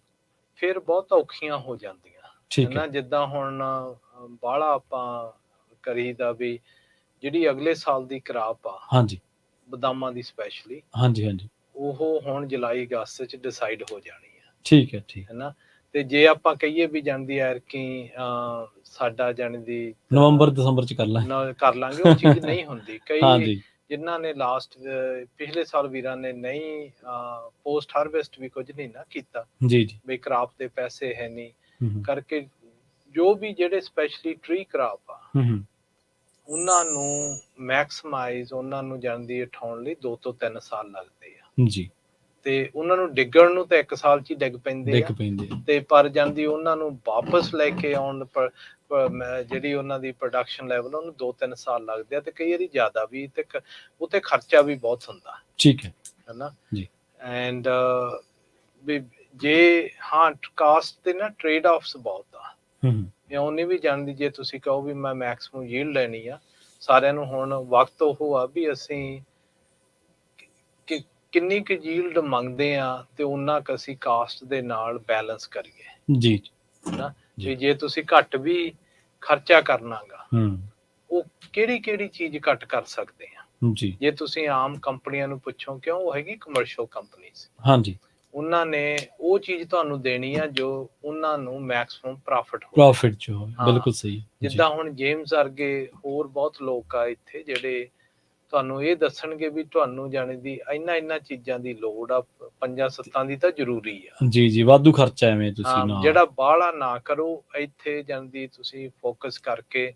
ਫਿਰ ਬਹੁਤ ਔਖੀਆਂ ਹੋ ਜਾਂਦੀਆਂ ਹੈ ਨਾ। ਜਿੱਦਾਂ ਹੁਣ ਬਾਹਲਾ ਆਪਾਂ ਕਰੀਦਾ ਵੀ ਜਿਹੜੀ ਅਗਲੇ ਸਾਲ ਦੀ ਕ੍ਰਾਪ ਆ, ਹਾਂਜੀ, ਬਦਾਮਾਂ ਦੀ ਸਪੈਸ਼ਲੀ, ਹਾਂਜੀ, ਉਹ ਹੁਣ ਜੁਲਾਈ ਅਗਸਤ ਚ ਡਿਸਾਈਡ ਹੋ ਜਾਣੀ ਆ। ਠੀਕ ਹੈ ਨਾ। ਤੇ ਜੇ ਆਪਾਂ ਕਹੀਏ ਵੀ ਜਾਂਦੀ ਐ ਕਿ ਸਾਡਾ ਜਾਣੀ ਦੀ ਨਵੰਬਰ ਦਸੰਬਰ ਚ ਕਰ ਲਾਂਗੇ, ਉਹ ਚੀਜ਼ ਨਹੀਂ ਹੁੰਦੀ। ਕਈ ਜਿਨ੍ਹਾਂ ਨੇ ਪਿਛਲੇ ਸਾਲ ਵੀਰਾਂ ਨੇ ਨਹੀਂ ਪੋਸਟ ਹਾਰਵੈਸਟ ਵੀ ਕੁਝ ਨਹੀਂ ਨਾ ਕੀਤਾ, ਬਈ ਕ੍ਰਾਪ ਦੇ ਪੈਸੇ ਹੈ ਨਹੀਂ ਕਰਕੇ, ਜੋ ਵੀ ਜਿਹੜੇ ਸਪੈਸ਼ਲੀ ਟਰੀ ਕ੍ਰਾਪ ਆ, ਉਹਨਾਂ ਨੂੰ ਮੈਕਸਿਮਾਈਜ਼, ਉਹਨਾਂ ਨੂੰ ਜਾਣਦੀ ਉਠਾਉਣ ਲਈ 2 ਤੋਂ 3 ਸਾਲ ਲੱਗਦੇ ਆ ਜੀ। ਤੇ ਉਹਨਾਂ ਨੂੰ ਡਿੱਗਣ ਨੂੰ ਤਾਂ 1 ਸਾਲ ਚ ਹੀ ਡਿੱਗ ਪੈਂਦੇ ਆ, ਤੇ ਪਰ ਜਾਂਦੀ ਉਹਨਾਂ ਨੂੰ ਵਾਪਸ ਲੈ ਕੇ ਆਉਣ ਜਿਹੜੀ ਉਹਨਾਂ ਦੀ ਪ੍ਰੋਡਕਸ਼ਨ ਲੈਵਲ, ਉਹਨੂੰ 2-3 ਸਾਲ ਲੱਗਦੇ ਆ, ਤੇ ਕਈ ਵਾਰੀ ਜ਼ਿਆਦਾ ਵੀ, ਤੇ ਉੱਥੇ ਖਰਚਾ ਵੀ ਬਹੁਤ ਹੁੰਦਾ। ਠੀਕ ਹੈ ਨਾ ਜੀ। ਐਂਡ ਵੀ ਜੇ ਕਾਸਟ ਤੇ ਨਾ ਟ੍ਰੇਡ ਆਫਸ ਬਹੁਤ ਆ। ਇਉਂ ਨਹੀਂ ਵੀ ਜਾਣਦੀ, ਜੇ ਤੁਸੀਂ ਕਹੋ ਵੀ ਮੈਂ ਮੈਕਸਿਮਮ ਯੀਲਡ ਲੈਣੀ ਆ, ਸਾਰਿਆਂ ਨੂੰ ਹੁਣ ਵਕਤ ਉਹ ਆ ਵੀ ਅਸੀਂ ਕਿੰਨੀ ਕੁ ਯੀਲਡ ਮੰਗਦੇ ਆ ਤੇ ਉਹਨਾਂ ਕੁ ਅਸੀਂ ਕਾਸਟ ਦੇ ਨਾਲ ਬੈਲੈਂਸ ਕਰੀਏ ਜੀ ਨਾ। ਵੀ ਜੇ ਤੁਸੀਂ ਘੱਟ ਵੀ ਖਰਚਾ ਕਰਨਾਗਾ, ਉਹ ਕਿਹੜੀ ਚੀਜ਼ ਘੱਟ ਕਰ ਸਕਦੇ ਆ ਜੀ। ਜੇ ਤੁਸੀਂ ਆਮ ਕੰਪਨੀਆਂ ਨੂੰ ਪੁੱਛੋ, ਕਿਉਂ ਉਹ ਹੈਗੀ ਕਮਰਸ਼ੀਅਲ ਕੰਪਨੀਜ਼, ਹਾਂਜੀ, ਉਹਨਾਂ ਨੇ ਉਹ ਚੀਜ਼ ਤੁਹਾਨੂੰ ਦੇਣੀ ਆ ਜੋ ਉਹਨਾਂ ਨੂੰ ਮੈਕਸਿਮਮ ਪ੍ਰੋਫਿਟ ਚ ਹੋਵੇ। ਬਿਲਕੁਲ ਸਹੀ। ਜਿੱਦਾਂ ਹੁਣ ਜੇਮਸ ਵਰਗੇ ਹੋਰ ਬਹੁਤ ਲੋਕ ਆ ਇੱਥੇ ਜਿਹੜੇ ਤੁਹਾਨੂੰ ਇਹ ਦੱਸਣਗੇ ਵੀ ਤੁਹਾਨੂੰ ਜਾਣੇ ਦੀ ਇਹਨਾਂ ਚੀਜ਼ਾਂ ਦੀ ਲੋੜ ਆ, 5-7 ਦੀ ਤਾਂ ਜ਼ਰੂਰੀ ਆ ਜੀ। ਵਾਧੂ ਖਰਚਾ ਐਵੇਂ ਤੁਸੀਂ ਜਿਹੜਾ ਬਾਹਲਾ ਨਾ ਕਰੋ, ਇੱਥੇ ਜਾਂਦੀ ਤੁਸੀਂ ਫੋਕਸ ਕਰਕੇ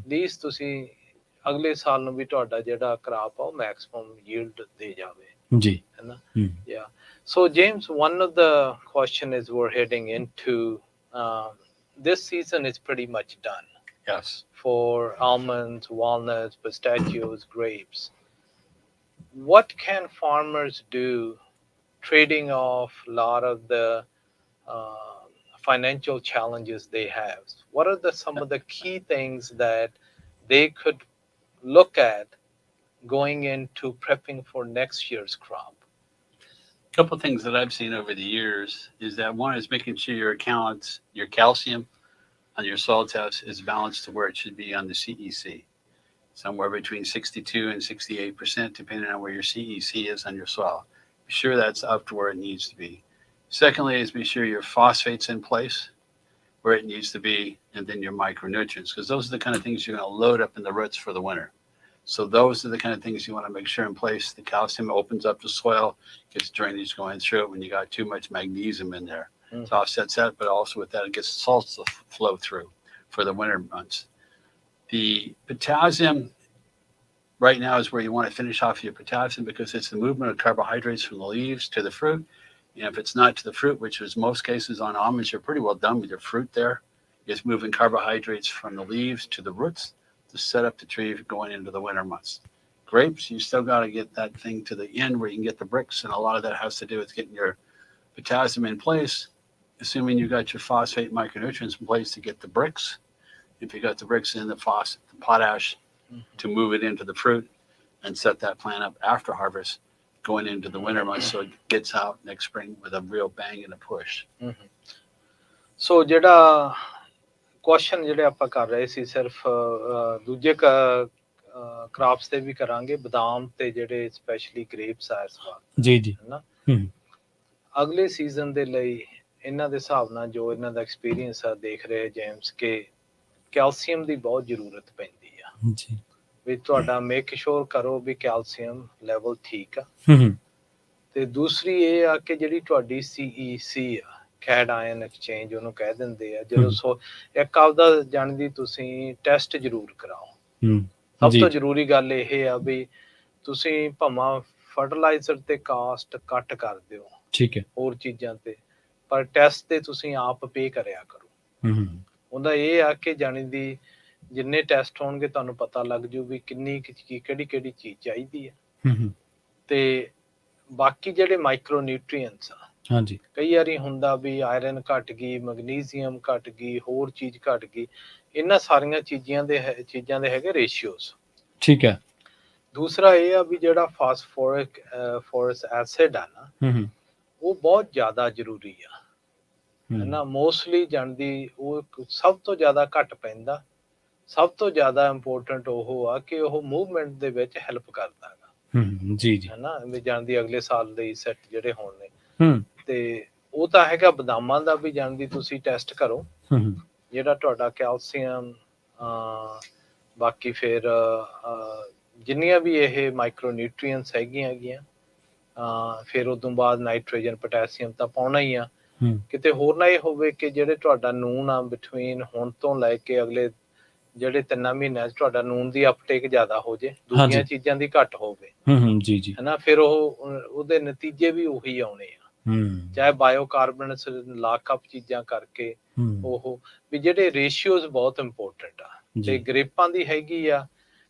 ਲੀਸਟ ਤੁਸੀਂ ਅਗਲੇ ਸਾਲ ਨੂੰ ਵੀ ਤੁਹਾਡਾ ਜਿਹੜਾ ਕ੍ਰਾਪ ਆ ਉਹ ਮੈਕਸਿਮਮ ਯੀਲਡ ਦੇ ਜਾਵੇ ਜੀ, ਹੈ ਨਾ। Yeah. So James, one of the question is we're heading into this season is pretty much done. Yes. For almonds, walnuts, pistachios, grapes. What can farmers do, trading off a lot of the financial challenges they have? What are some of the key things that they could look at going into prepping for next year's crop? A couple of things that I've seen over the years is that one is making sure your calcium on your soil test is balanced to where it should be on the CEC, somewhere between 62 and 68%, depending on where your CEC is on your soil. Be sure that's up to where it needs to be. Secondly is be sure your phosphate's in place where it needs to be, and then your micronutrients, because those are the kind of things you're going to load up in the roots for the winter. So those are the kind of things you want to make sure in place. The calcium opens up the soil, gets drainage going through it when you got too much magnesium in there. So offsets that, but also with that, it gets salts to flow through for the winter months. The potassium right now is where you want to finish off your potassium, because it's the movement of carbohydrates from the leaves to the fruit. And if it's not to the fruit, which is most cases on almonds, you're pretty well done with your fruit there. It's moving carbohydrates from the leaves to the roots to set up the tree going into the winter months. Grapes, you still got to get that thing to the end where you can get the bricks, and a lot of that has to do with getting your potassium in place, assuming you got your phosphate micronutrients in place to get the bricks. If you got the bricks in, the potash to move it into the fruit and set that plant up after harvest going into the winter months, so it gets out next spring with a real bang and a push. ਸੋ ਜਿਹੜਾ ਕੁਐਸਚਨ ਜਿਹੜੇ ਆਪਾਂ ਕਰ ਰਹੇ ਸੀ ਸਿਰਫ ਦੂਜੇ ਕ੍ਰਾਪਸ ਤੇ ਵੀ ਕਰਾਂਗੇ, ਬਦਾਮ ਤੇ ਜਿਹੜੇ ਸਪੈਸ਼ਲੀ ਗ੍ਰੇਪਸ ਆ ਇਸ ਵਾਰ ਜੀ ਜੀ ਹੈ ਨਾ, ਅਗਲੇ ਸੀਜ਼ਨ ਦੇ ਲਈ ਇਹਨਾਂ ਦੇ ਹਿਸਾਬ ਨਾਲ ਜੋ ਇਹਨਾਂ ਦਾ ਐਕਸਪੀਰੀਅੰਸ ਆ ਦੇਖ ਰਹੇ ਜੇਮਸ ਕਿ ਕੈਲਸ਼ੀਅਮ ਦੀ ਬਹੁਤ ਜ਼ਰੂਰਤ ਪੈਂਦੀ ਆ ਜੀ, ਵੀ ਤੁਹਾਡਾ ਮੇਕ ਸ਼ੋਰ ਕਰੋ ਵੀ ਕੈਲਸ਼ੀਅਮ ਲੈਵਲ ਠੀਕ ਆ। ਤੇ ਦੂਸਰੀ ਇਹ ਆ ਕਿ ਜਿਹੜੀ ਤੁਹਾਡੀ CEC ਆ, ਕੈਡ ਆਇਨ ਐਕਸਚੇਂਜ ਉਹਨੂੰ ਕਹਿ ਦਿੰਦੇ ਆ, ਜਦੋਂ ਇੱਕ ਆਪਦਾ ਜਾਣਦੀ ਤੁਸੀਂ ਟੈਸਟ ਜ਼ਰੂਰ ਕਰਾਓ। ਸਭ ਤੋਂ ਜ਼ਰੂਰੀ ਗੱਲ ਇਹ ਆ ਵੀ ਤੁਸੀਂ ਭਾਵੇਂ ਫਰਟੀਲਾਈਜ਼ਰ ਤੇ ਕਾਸਟ ਕੱਟ ਕਰ ਦਿਓ, ਠੀਕ ਹੈ, ਹੋਰ ਚੀਜ਼ਾਂ ਤੇ, ਪਰ ਟੈਸਟ ਤੇ ਤੁਸੀਂ ਆਪ ਪੇ ਕਰਿਆ ਕਰੋ। ਉਹਦਾ ਇਹ ਆ ਕਿ ਜਾਣੀ ਦੀ ਜਿੰਨੇ ਟੈਸਟ ਹੋਣਗੇ ਤੁਹਾਨੂੰ ਪਤਾ ਲੱਗ ਜੂ ਵੀ ਕਿੰਨੀ ਕਿਹੜੀ ਕਿਹੜੀ ਚੀਜ਼ ਚਾਹੀਦੀ ਆ। ਤੇ ਬਾਕੀ ਜਿਹੜੇ ਮਾਈਕਰੋ ਨਿਊਟ੍ਰੀਐਂਟਸ ਆ, ਹਾਂਜੀ, ਕਈ ਵਾਰੀ ਹੁੰਦਾ ਵੀ ਆਇਰਨ ਘੱਟ ਗਈ, ਮੈਗਨੀਜ਼ੀਅਮ ਘੱਟ ਗਈ, ਹੋਰ ਚੀਜ਼ ਘੱਟ ਗਈ, ਇਹਨਾਂ ਸਾਰੀਆਂ ਚੀਜ਼ਾਂ ਦੇ ਹੈਗੇ ਰੇਸ਼ੀਓਸ, ਠੀਕ ਹੈ। ਦੂਸਰਾ ਇਹ ਆ ਵੀ ਜਿਹੜਾ ਫਾਸਫੋਰਸ ਐਸਿਡ ਆ ਨਾ, ਉਹ ਬਹੁਤ ਜ਼ਿਆਦਾ ਜ਼ਰੂਰੀ ਆ, ਹੈ ਨਾ। ਮੋਸਟਲੀ ਜਾਣਦੀ ਉਹ ਸਭ ਤੋਂ ਜ਼ਿਆਦਾ ਘੱਟ ਪੈਂਦਾ, ਸਭ ਤੋਂ ਜ਼ਿਆਦਾ ਇੰਪੋਰਟੈਂਟ ਉਹ ਆ ਕਿ ਉਹ ਮੂਵਮੈਂਟ ਦੇ ਵਿੱਚ ਹੈਲਪ ਕਰਦਾ ਹੈਗਾ, ਜੀ ਜੀ, ਹੈ ਨਾ, ਵੀ ਜਾਣਦੀ ਅਗਲੇ ਸਾਲ ਦੇ ਸੈੱਟ ਜਿਹੜੇ ਹੋਣ ਨੇ। ਤੇ ਉਹ ਤਾਂ ਹੈਗਾ ਬਦਾਮਾਂ ਦਾ ਵੀ ਜਾਣਦੀ ਤੁਸੀਂ ਟੈਸਟ ਕਰੋ, ਜਿਹੜਾ ਤੁਹਾਡਾ ਕੈਲਸ਼ੀਅਮ, ਬਾਕੀ ਫਿਰ ਜਿੰਨੀਆਂ ਵੀ ਇਹ ਮਾਈਕਰੋ ਨਿਊਟ੍ਰੀਐਂਟਸ ਹੈਗੀਆਂ, ਫਿਰ ਉਦੋਂ ਬਾਅਦ ਨਾਈਟ੍ਰੋਜਨ, ਪੋਟੈਸੀਅਮ ਤਾਂ ਪਾਉਣਾ ਹੀ ਆ। ਕਿਤੇ ਹੋਰ ਨਾ ਇਹ ਹੋਵੇ ਕਿ ਜਿਹੜੇ ਤੁਹਾਡਾ ਨੂਨ ਆ ਬਿਟਵੀਨ ਹੁਣ ਤੋਂ ਲੈ ਕੇ ਅਗਲੇ ਜਿਹੜੇ 3 ਮਹੀਨਿਆਂ 'ਚ ਤੁਹਾਡਾ ਨੂਨ ਦੀ ਅਪਟੇਕ ਜ਼ਿਆਦਾ ਹੋ ਜੇ, ਦੂਜੀਆਂ ਚੀਜ਼ਾਂ ਦੀ ਘੱਟ ਹੋਵੇ, ਜੀ ਜੀ, ਹੈ ਨਾ, ਫਿਰ ਉਹਦੇ ਨਤੀਜੇ ਵੀ ਉਹੀ ਆਉਣੇ ਆ। ਚਾਹੇ ਬਾਇਓਕਾਰਬਨਸ ਲਾਕਅਪ ਚੀਜ਼ਾਂ ਕਰਕੇ ਉਹ ਵੀ ਜਿਹੜੇ ਰੇਸ਼ੀਓਜ਼ ਬਹੁਤ ਇੰਪੋਰਟੈਂਟ ਆ। ਤੇ ਗ੍ਰੇਪਾਂ ਦੀ ਹੈਗੀ ਆ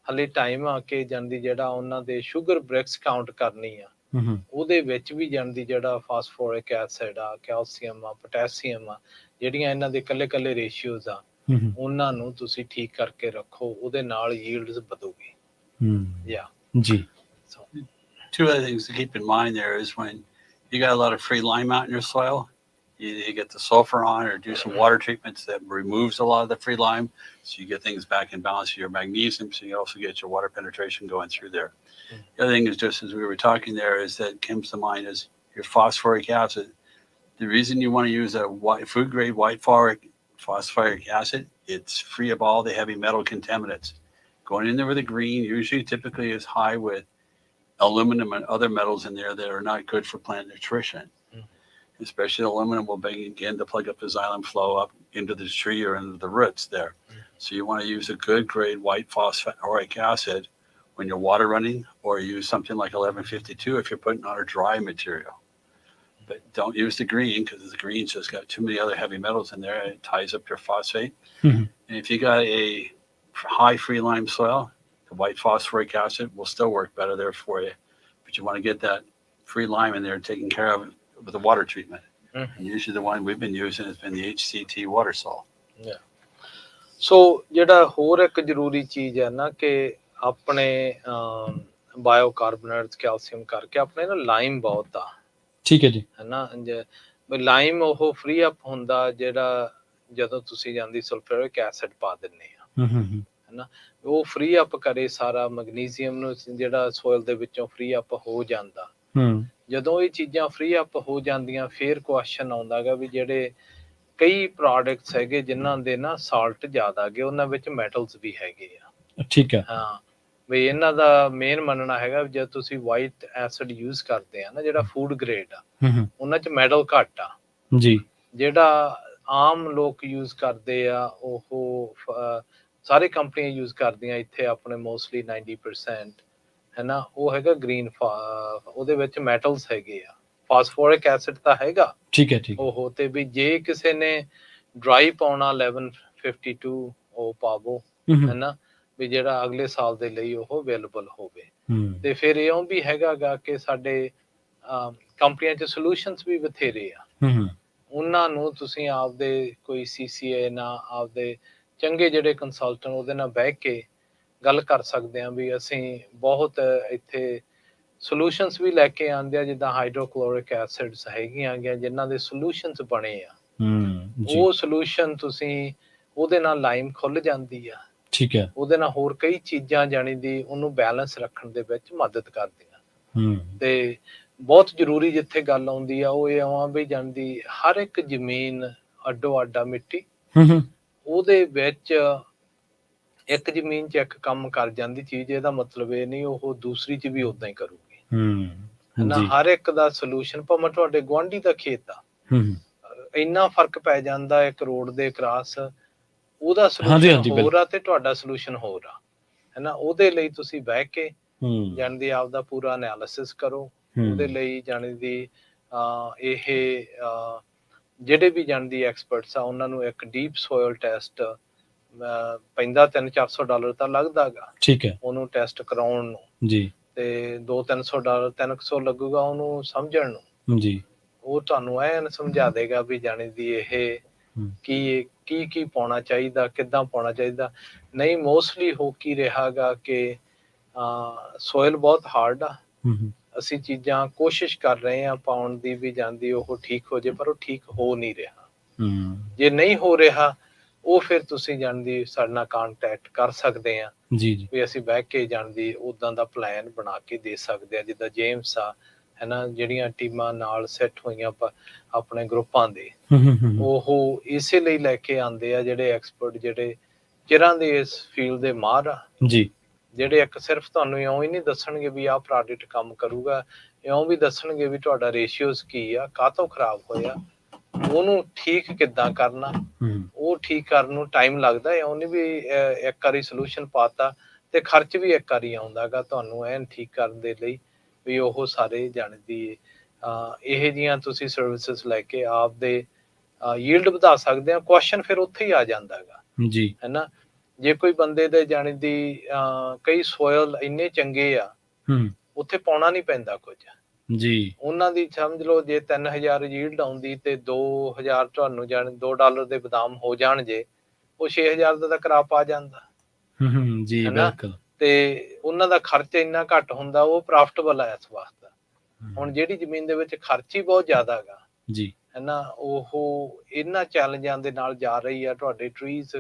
ਹਲੇ ਟਾਈਮ ਆ ਕੇ ਜਾਂਦੀ ਜਿਹੜਾ ਉਹਨਾਂ ਦੇ ਸ਼ੂਗਰ ਬ੍ਰਿਕਸ ਕਾਊਂਟ ਕਰਨੀ ਆ, ਉਹਦੇ ਵਿੱਚ ਵੀ ਜਾਂਦੀ ਜਿਹੜਾ ਫਾਸਫੋਰਿਕ ਐਸਿਡ ਆ, ਕੈਲਸ਼ੀਅਮ ਆ, ਪੋਟੈਸੀਅਮ ਆ, ਜਿਹੜੀਆਂ ਇਹਨਾਂ ਦੇ ਇਕੱਲੇ ਰੇਸ਼ੀਓਜ਼ ਆ, ਉਹਨਾਂ ਨੂੰ ਤੁਸੀਂ ਠੀਕ ਕਰਕੇ ਰੱਖੋ, ਉਹਦੇ ਨਾਲ ਯੀਲਡਸ ਵਧੂਗੀ। Yeah. ਜੀ। So, two other things to keep in mind there is when you got a lot of free lime out in your soil, you get the sulfur on or do some water treatments that removes a lot of the free lime, so you get things back in balance with your magnesium, so you also get your water penetration going through there. The other thing is, just as we were talking there, is that comes to mind is your phosphoric acid. The reason you want to use a food grade white phosphoric acid, it's free of all the heavy metal contaminants. Going in there with a green usually typically is high with aluminum and other metals in there that are not good for plant nutrition. Especially aluminum will begin to plug up the xylem flow up into the tree or into the roots there. So you want to use a good grade white phosphoric acid when you're water running, or use something like 1152 if you're putting on a dry material. But don't use the green, because the green's just got too many other heavy metals in there and it ties up your phosphate. And if you got a high free lime soil, the white phosphoric acid will still work better there for you. But you want to get that free lime in there taken care of with the water treatment. And usually the one we've been using has been the HCT water salt. Yeah. So ਜਿਹੜਾ ਹੋਰ ਇੱਕ ਜ਼ਰੂਰੀ ਚੀਜ਼ ਹੈ ਨਾ ਕਿ ਆਪਣੇ ਬਾਇਓਕਾਰਬੋਨੇਟਸ, ਕੈਲਸ਼ੀਅਮ ਕਰਕੇ ਆਪਣੇ ਨਾ ਲਾਈਮ ਬਹੁਤ ਆ, ਠੀਕ ਹੈ ਜੀ, ਹੈ ਨਾ। ਲਾਈਮ ਉਹ ਫ੍ਰੀ ਅਪ ਹੁੰਦਾ ਜਿਹੜਾ ਜਦੋਂ ਤੁਸੀਂ ਜਾਂਦੀ ਸਲਫਰਿਕ ਐਸਿਡ ਪਾ ਦਿੰਦੇ ਆ, ਹੈ ਨਾ, ਉਹ ਫ੍ਰੀ ਅਪ ਕਰੇ ਸਾਰਾ ਮੈਗਨੀਜ਼ੀਅਮ ਨੂੰ, ਜਿਹੜਾ ਸੋਇਲ ਦੇ ਵਿੱਚੋਂ ਫ੍ਰੀ ਅਪ ਹੋ ਜਾਂਦਾ। ਜਦੋਂ ਇਹ ਚੀਜ਼ਾਂ ਫ੍ਰੀ ਅਪ ਹੋ ਜਾਂਦੀਆਂ, ਫਿਰ ਕੁਐਸਚਨ ਆਉਂਦਾ ਗਾ ਵੀ ਜਿਹੜੇ ਕਈ ਪ੍ਰੋਡਕਟਸ ਹੈਗੇ ਜਿਨ੍ਹਾਂ ਦੇ ਨਾ ਸਾਲਟ ਜ਼ਿਆਦਾ ਹੈਗੇ, ਉਹਨਾਂ ਵਿੱਚ ਮੈਟਲਸ ਵੀ ਹੈਗੇ ਆ, ਠੀਕ ਹੈ। ਹਾਂ, ਵੀ ਇਹਨਾਂ ਦਾ ਮੇਨ ਮੰਨਣਾ ਹੈਗਾ ਜੇ ਤੁਸੀਂ ਵਾਈਟ ਐਸਿਡ ਯੂਜ਼ ਕਰਦੇ ਆ ਨਾ, ਜਿਹੜਾ ਫੂਡ ਗ੍ਰੇਡ ਆ, ਉਹਨਾਂ 'ਚ ਮੈਟਲ ਘੱਟ ਆ ਜੀ। ਜਿਹੜਾ ਆਮ ਲੋਕ ਯੂਜ਼ ਕਰਦੇ ਆ, ਉਹ ਸਾਰੇ ਕੰਪਨੀਆਂ ਯੂਜ਼ ਕਰਦੀਆਂ ਇੱਥੇ ਆਪਣੇ ਮੋਸਟਲੀ 90%, ਹੈ ਨਾ, ਉਹ ਹੈਗਾ ਗ੍ਰੀਨ, ਉਹਦੇ ਵਿੱਚ ਮੈਟਲਸ ਹੈਗੇ ਆ। ਫਾਸਫੋਰਿਕ ਐਸਿਡ ਤਾਂ ਹੈਗਾ, ਠੀਕ ਹੈ, ਠੀਕ। ਉਹ ਤੇ ਵੀ ਜੇ ਕਿਸੇ ਨੇ ਡਰਾਈ ਪਾਉਣਾ 1152 ਉਹ ਪਾਵੋ, ਹੈ ਨਾ, ਵੀ ਜਿਹੜਾ ਅਗਲੇ ਸਾਲ ਦੇ ਲਈ ਉਹ ਅਵੇਲੇਬਲ ਹੋਵੇ। ਤੇ ਫਿਰ ਇਉਂ ਵੀ ਹੈਗਾ ਗਾ ਕਿ ਸਾਡੇ ਕੰਪਨੀਆਂ 'ਚ ਸੋਲਿਊਸ਼ਨਸ ਵੀ ਬਥੇਰੇ ਆ, ਉਹਨਾਂ ਨੂੰ ਤੁਸੀਂ ਆਪਦੇ ਕੋਈ CCA ਨਾਲ, ਆਪਦੇ ਚੰਗੇ ਜਿਹੜੇ ਕੰਸਲਟੈਂਟ, ਉਹਦੇ ਨਾਲ ਬਹਿ ਕੇ ਗੱਲ ਕਰ ਸਕਦੇ ਹਾਂ ਵੀ ਅਸੀਂ ਬਹੁਤ ਇੱਥੇ ਸੋਲੂਸ਼ਨਸ ਵੀ ਲੈ ਕੇ ਆਉਂਦੇ ਆ, ਜਿੱਦਾਂ ਹਾਈਡਰੋਕਲੋਰਿਕ ਐਸਿਡਸ ਹੈਗੀਆਂ ਗੀਆਂ ਜਿਨ੍ਹਾਂ ਦੇ ਸੋਲੂਸ਼ਨਸ ਬਣੇ ਆ। ਉਹ ਸੋਲੂਸ਼ਨ ਤੁਸੀਂ ਉਹਦੇ ਨਾਲ ਲਾਈਮ ਖੁੱਲ ਜਾਂਦੀ ਆ, ਠੀਕ ਹੈ, ਉਹਦੇ ਨਾਲ ਹੋਰ ਕਈ ਚੀਜ਼ਾਂ ਜਾਣੀ ਦੀ ਉਹਨੂੰ ਬੈਲੈਂਸ ਰੱਖਣ ਦੇ ਵਿੱਚ ਮਦਦ ਕਰਦੀਆਂ। ਤੇ ਬਹੁਤ ਜ਼ਰੂਰੀ ਜਿੱਥੇ ਗੱਲ ਆਉਂਦੀ ਆ ਉਹ ਇਹ ਆ ਵੀ ਜਾਂਦੀ ਹਰ ਇੱਕ ਜ਼ਮੀਨ ਅੱਡੋ ਅੱਡਾ ਮਿੱਟੀ, ਉਹਦੇ ਵਿੱਚ ਇੱਕ ਜ਼ਮੀਨ 'ਚ ਇੱਕ ਕੰਮ ਕਰ ਜਾਂਦੀ ਚੀਜ਼, ਇਹਦਾ ਮਤਲਬ ਇਹ ਨਹੀਂ ਉਹ ਦੂਸਰੀ 'ਚ ਵੀ ਓਦਾਂ ਹੀ ਕਰੂਗੀ। ਹਨਾ, ਹਰ ਇੱਕ ਦਾ ਸੋਲੂਸ਼ਨ, ਭਾਵੇਂ ਤੁਹਾਡੇ ਗੁਆਂਢੀ ਦਾ ਖੇਤ ਆ, ਇੰਨਾ ਫਰਕ ਪੈ ਜਾਂਦਾ ਇੱਕ ਰੋਡ ਦੇ ਕ੍ਰਾਸ, ਉਹਦਾ ਸੋਲੂਸ਼ਨ ਹੋਰ ਆ ਤੇ ਤੁਹਾਡਾ ਸੋਲੂਸ਼ਨ ਹੋਰ ਆ। ਹਨਾ, ਉਹਦੇ ਲਈ ਤੁਸੀਂ ਬਹਿ ਕੇ ਜਾਣਦੀ ਆਪਦਾ ਪੂਰਾ ਐਨਾਲਿਸਿਸ ਕਰੋ। ਉਹਦੇ ਲਈ ਜਾਣੀ ਦੀ ਇਹ ਜਿਹੜੇ ਵੀ ਜਾਣਦੀ ਐਕਸਪਰਟਸ ਆ ਉਹਨਾਂ ਨੂੰ ਇੱਕ ਡੀਪ ਸੋਇਲ ਟੈਸਟ ਪੈਂਦਾ $300-400 ਤਾਂ ਲੱਗਦਾ ਗਾ, ਠੀਕ ਹੈ, ਉਹਨੂੰ ਟੈਸਟ ਕਰਾਉਣ ਨੂੰ ਜੀ, ਤੇ $200-300 $300 ਲੱਗੂਗਾ ਉਹਨੂੰ ਸਮਝਣ ਨੂੰ ਜੀ। ਉਹ ਤੁਹਾਨੂੰ ਐਨ ਸਮਝਾ ਦੇਗਾ ਵੀ ਜਾਣੀ ਦੀ ਇਹ ਕੀ ਪਾਉਣਾ ਚਾਹੀਦਾ, ਕਿੱਦਾਂ ਪਾਉਣਾ ਚਾਹੀਦਾ। ਨਹੀਂ, ਮੋਸਟਲੀ ਹੋ ਕੀ ਰਿਹਾ ਗਾ ਕਿ ਸੋਇਲ ਬਹੁਤ ਹਾਰਡ ਆ, ਅਸੀਂ ਚੀਜ਼ਾਂ ਕੋਸ਼ਿਸ਼ ਕਰ ਰਹੇ ਹਾਂ ਪਾਉਣ ਦੀ ਵੀ ਜਾਂਦੀ ਉਹ ਠੀਕ ਹੋ ਜੇ, ਪਰ ਉਹ ਠੀਕ ਹੋ ਨਹੀਂ ਰਿਹਾ। ਜੇ ਨਹੀਂ ਹੋ ਰਿਹਾ ਉਹ ਫਿਰ ਤੁਸੀਂ ਜਾਣਦੀ ਸਾਡੇ ਨਾਲ ਕੰਟੈਕਟ ਕਰ ਸਕਦੇ ਆ ਜੀ, ਵੀ ਅਸੀਂ ਬਹਿ ਕੇ ਜਾਣਦੀ ਉੱਦਾਂ ਦਾ ਪਲਾਨ ਬਣਾ ਕੇ ਦੇ ਸਕਦੇ ਆ। ਜਿੱਦਾਂ ਜੇਮਸ ਆ, ਹਨਾ, ਜਿਹੜੀਆਂ ਟੀਮਾਂ ਨਾਲ ਸੈੱਟ ਹੋਈਆਂ ਆਪਣੇ ਗਰੁੱਪਾਂ ਦੇ, ਉਹ ਇਸੇ ਲਈ ਲੈ ਕੇ ਆਉਂਦੇ ਆ ਜਿਹੜੇ ਐਕਸਪਰਟ, ਜਿਹੜੇ ਚਿਰਾਂ ਦੇ ਇਸ ਫੀਲਡ ਦੇ ਮਾਹਰ ਆ ਜੀ, ਜਿਹੜੇ ਇੱਕ ਸਿਰਫ ਤੁਹਾਨੂੰ ਇਉਂ ਹੀ ਨਹੀਂ ਦੱਸਣਗੇ ਵੀ ਆਹ ਪ੍ਰੋਡਕਟ ਕੰਮ ਕਰੂਗਾ, ਇਉਂ ਵੀ ਦੱਸਣਗੇ ਵੀ ਤੁਹਾਡਾ ਰੇਸ਼ੀਓਜ਼ ਕੀ ਆ, ਕਾਹਤੋਂ ਖਰਾਬ ਹੋਇਆ, ਉਹਨੂੰ ਠੀਕ ਕਿੱਦਾਂ ਕਰਨਾ। ਉਹ ਠੀਕ ਕਰਨ ਨੂੰ ਟਾਈਮ ਲੱਗਦਾ, ਇਉਂ ਨਹੀਂ ਵੀ ਇੱਕ ਵਾਰੀ ਸੋਲੂਸ਼ਨ ਪਾਤਾ ਤੇ ਖਰਚ ਵੀ ਇੱਕ ਵਾਰੀ ਆਉਂਦਾ ਗਾ ਤੁਹਾਨੂੰ ਐਨ ਠੀਕ ਕਰਨ ਦੇ ਲਈ। ਵੀ ਉਹ ਸਾਰੇ ਜਾਣਦੀ ਇਹ ਜਿਹੀਆਂ ਤੁਸੀਂ ਸਰਵਿਸਿਜ਼ ਲੈ ਕੇ ਆਪਦੇ ਯੀਲਡ ਵਧਾ ਸਕਦੇ ਆ। ਕੁਐਸਚਨ ਫਿਰ ਉੱਥੇ ਹੀ ਆ ਜਾਂਦਾ ਗਾ ਜੀ, ਹਨਾ। ਜੇ ਕੋਈ ਬੰਦੇ ਦੇ ਜਾਣੀ ਦੀ ਕਈ ਸੋਇਲ ਇੰਨੇ ਚੰਗੇ ਆ, ਉੱਥੇ ਪਾਉਣਾ ਨਹੀਂ ਪੈਂਦਾ ਕੁਝ ਜੀ। ਉਹਨਾਂ ਦੀ ਸਮਝ ਲਓ ਜੇ 3000 ਯੀਲਡ ਆਉਂਦੀ ਤੇ 2000 ਤੁਹਾਨੂੰ ਜਾਣੀ $2 ਦੇ ਬਦਾਮ ਹੋ ਜਾਣ, ਜੇ ਉਹ 6000 ਦਾ ਤਾਂ ਕਰਾਪ ਆ ਜਾਂਦਾ ਜੀ, ਬਿਲਕੁਲ। ਤੇ ਉਹਨਾਂ ਦਾ ਖਰਚ ਇੰਨਾ ਘੱਟ ਹੁੰਦਾ, ਉਹ ਪ੍ਰੋਫਿਟੇਬਲ ਹੈ ਇਸ ਵਾਸਤੇ। ਹੁਣ ਜਿਹੜੀ ਜ਼ਮੀਨ ਦੇ ਵਿੱਚ ਖਰਚ ਹੀ ਬਹੁਤ ਜ਼ਿਆਦਾ ਹੈਗਾ ਜੀ, ਹਨਾ, ਉਹ ਇਹਨਾਂ ਚੈਲੰਜਾਂ ਦੇ ਨਾਲ ਜਾ ਰਹੀ ਆ। ਤੁਹਾਡੇ ਟਰੀਜ਼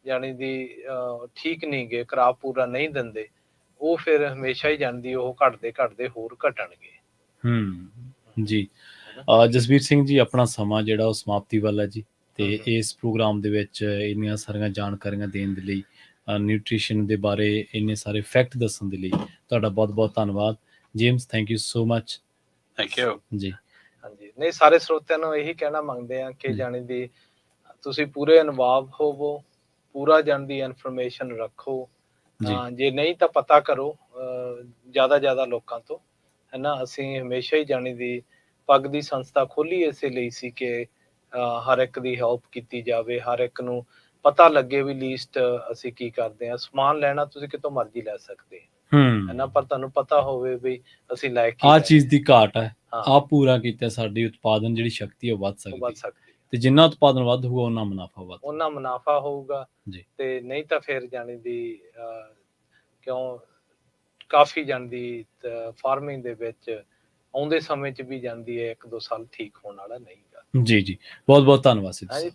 ਜਾਣੀ ਦੀ ਠੀਕ ਨਹੀਂ ਗੇ, ਕਰਾਪ ਪੂਰਾ ਨਹੀਂ ਦਿੰਦੇ, ਉਹ ਫਿਰ ਹਮੇਸ਼ਾ ਹੀ ਜਾਂਦੀ ਉਹ ਘਟਦੇ ਹੋਰ ਘਟਣਗੇ ਜੀ। ਜਸਬੀਰ ਸਿੰਘ ਜੀ, ਆਪਣਾ ਸਮਾਂ ਜਿਹੜਾ ਉਹ ਸਮਾਪਤੀ ਵੱਲ ਹੈ ਜੀ, ਤੇ ਇਸ ਪ੍ਰੋਗਰਾਮ ਦੇ ਵਿੱਚ ਇੰਨੀਆਂ ਸਾਰੀਆਂ ਜਾਣਕਾਰੀਆਂ ਦੇਣ ਦੇ ਲਈ, ਨਿਊਟ੍ਰੀਸ਼ਨ ਦੇ ਬਾਰੇ ਇੰਨੇ ਸਾਰੇ ਫੈਕਟ ਦੱਸਣ ਦੇ ਲਈ ਤੁਹਾਡਾ ਬਹੁਤ ਬਹੁਤ ਧੰਨਵਾਦ James. Thank you so much. Thank you ਜੀ। ਹਾਂਜੀ, ਨਹੀਂ, ਸਾਰੇ ਸਰੋਤਿਆਂ ਨੂੰ ਇਹੀ ਕਹਿਣਾ ਮੰਗਦੇ ਆ ਕਿ ਜਾਣੀ ਦੀ ਤੁਸੀਂ ਪੂਰੇ ਇਨਵੋਲਵ ਹੋਵੋ, ਪੂਰਾ ਜਾਣਦੀ ਇਨਫੋਰਮੇਸ਼ਨ ਰੱਖੋ। ਜੇ ਨਹੀਂ ਤਾਂ ਪਤਾ ਕਰੋ ਜ਼ਿਆਦਾ ਲੋਕਾਂ ਤੋਂ, ਹਨਾ। ਅਸੀਂ ਹਮੇਸ਼ਾ ਹੀ ਜਾਣੀ ਦੀ ਪੱਗ ਦੀ ਸੰਸਥਾ ਖੋਲੀ ਇਸੇ ਲਈ ਸੀ ਕਿ ਹਰ ਇੱਕ ਦੀ ਹੈਲਪ ਕੀਤੀ ਜਾਵੇ, ਹਰ ਇੱਕ ਨੂੰ ਪਤਾ ਲੱਗੇ ਵੀ ਲੀਸਟ ਅਸੀਂ ਕੀ ਕਰਦੇ ਹਾਂ। ਸਮਾਨ ਲੈਣਾ ਤੁਸੀਂ ਕਿਤੋਂ ਮਰਜ਼ੀ ਲੈ ਸਕਦੇ ਹਨਾ, ਪਰ ਤੁਹਾਨੂੰ ਪਤਾ ਹੋਵੇ ਵੀ ਅਸੀਂ ਲੈ ਕੇ ਆਹ ਚੀਜ਼ ਦੀ ਘਾਟ ਹੈ, ਆਹ ਪੂਰਾ ਕੀਤਾ, ਸਾਡੀ ਉਤਪਾਦਨ ਜਿਹੜੀ ਸ਼ਕਤੀ ਹੈ ਵੱਧ ਸਕਦੀ, ਤੇ ਜਿੰਨਾ ਉਤਪਾਦਨ ਵੱਧ ਹੋਊਗਾ ਉਹਨਾਂ ਮੁਨਾਫਾ ਹੋਊਗਾ ਜੀ। ਤੇ ਨਹੀਂ ਤਾਂ ਫਿਰ ਜਾਣੀ ਦੀ ਕਿਉਂ ਕਾਫੀ ਜਾਂਦੀ ਫਾਰਮਿੰਗ ਦੇ ਵਿੱਚ ਆਉਂਦੇ ਸਮੇਂ 'ਚ ਵੀ ਜਾਂਦੀ ਹੈ, 1-2 ਸਾਲ ਠੀਕ ਹੋਣ ਵਾਲਾ ਨਹੀਂ ਗਾ ਜੀ। ਜੀ, ਬਹੁਤ ਬਹੁਤ ਧੰਨਵਾਦ Sidhu ji.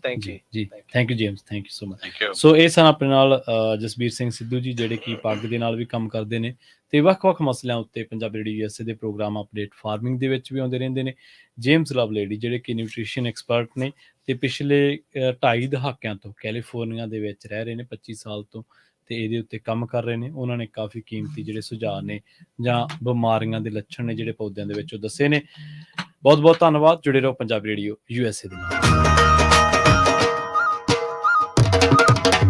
Thank you James, thank you so much. So ਇਹ ਸਨ ਆਪਣੇ ਨਾਲ ਜਸਬੀਰ ਸਿੰਘ ਸਿੱਧੂ ਜੀ, ਜਿਹੜੇ ਕਿ ਪੱਗ ਦੇ ਨਾਲ ਵੀ ਕੰਮ ਕਰਦੇ ਨੇ ਤੇ ਵੱਖ-ਵੱਖ ਮਸਲਿਆਂ ਉੱਤੇ ਪੰਜਾਬੀ ਰੇਡੀਓ USA ਦੇ ਪ੍ਰੋਗਰਾਮ ਅਪਡੇਟ ਫਾਰਮਿੰਗ ਦੇ ਵਿੱਚ ਵੀ ਆਉਂਦੇ ਰਹਿੰਦੇ ਨੇ। ਜੇਮਸ ਲਵਲੇਡੀ, ਜਿਹੜੇ ਕਿ ਨਿਊਟ੍ਰੀਸ਼ਨ ਐਕਸਪਰਟ ਨੇ ਤੇ ਪਿਛਲੇ 2.5 ਦਹਾਕਿਆਂ ਤੋਂ ਕੈਲੀਫੋਰਨੀਆ ਦੇ ਵਿੱਚ ਰਹਿ ਰਹੇ ਨੇ, 25 ਸਾਲ ਤੋਂ, ਤੇ ਇਹਦੇ ਉੱਤੇ ਕੰਮ ਕਰ ਰਹੇ ਨੇ। ਉਹਨਾਂ ਨੇ ਕਾਫੀ ਕੀਮਤੀ ਜਿਹੜੇ ਸੁਝਾਅ ਨੇ ਜਾਂ ਬਿਮਾਰੀਆਂ ਦੇ ਲੱਛਣ ਨੇ ਜਿਹੜੇ ਪੌਦਿਆਂ ਦੇ ਵਿੱਚ ਉਹ ਦੱਸੇ ਨੇ। ਬਹੁਤ ਬਹੁਤ ਧੰਨਵਾਦ। ਜੁੜੇ ਰਹੋ ਪੰਜਾਬੀ ਰੇਡੀਓ USA ਦੇ ਨਾਲ।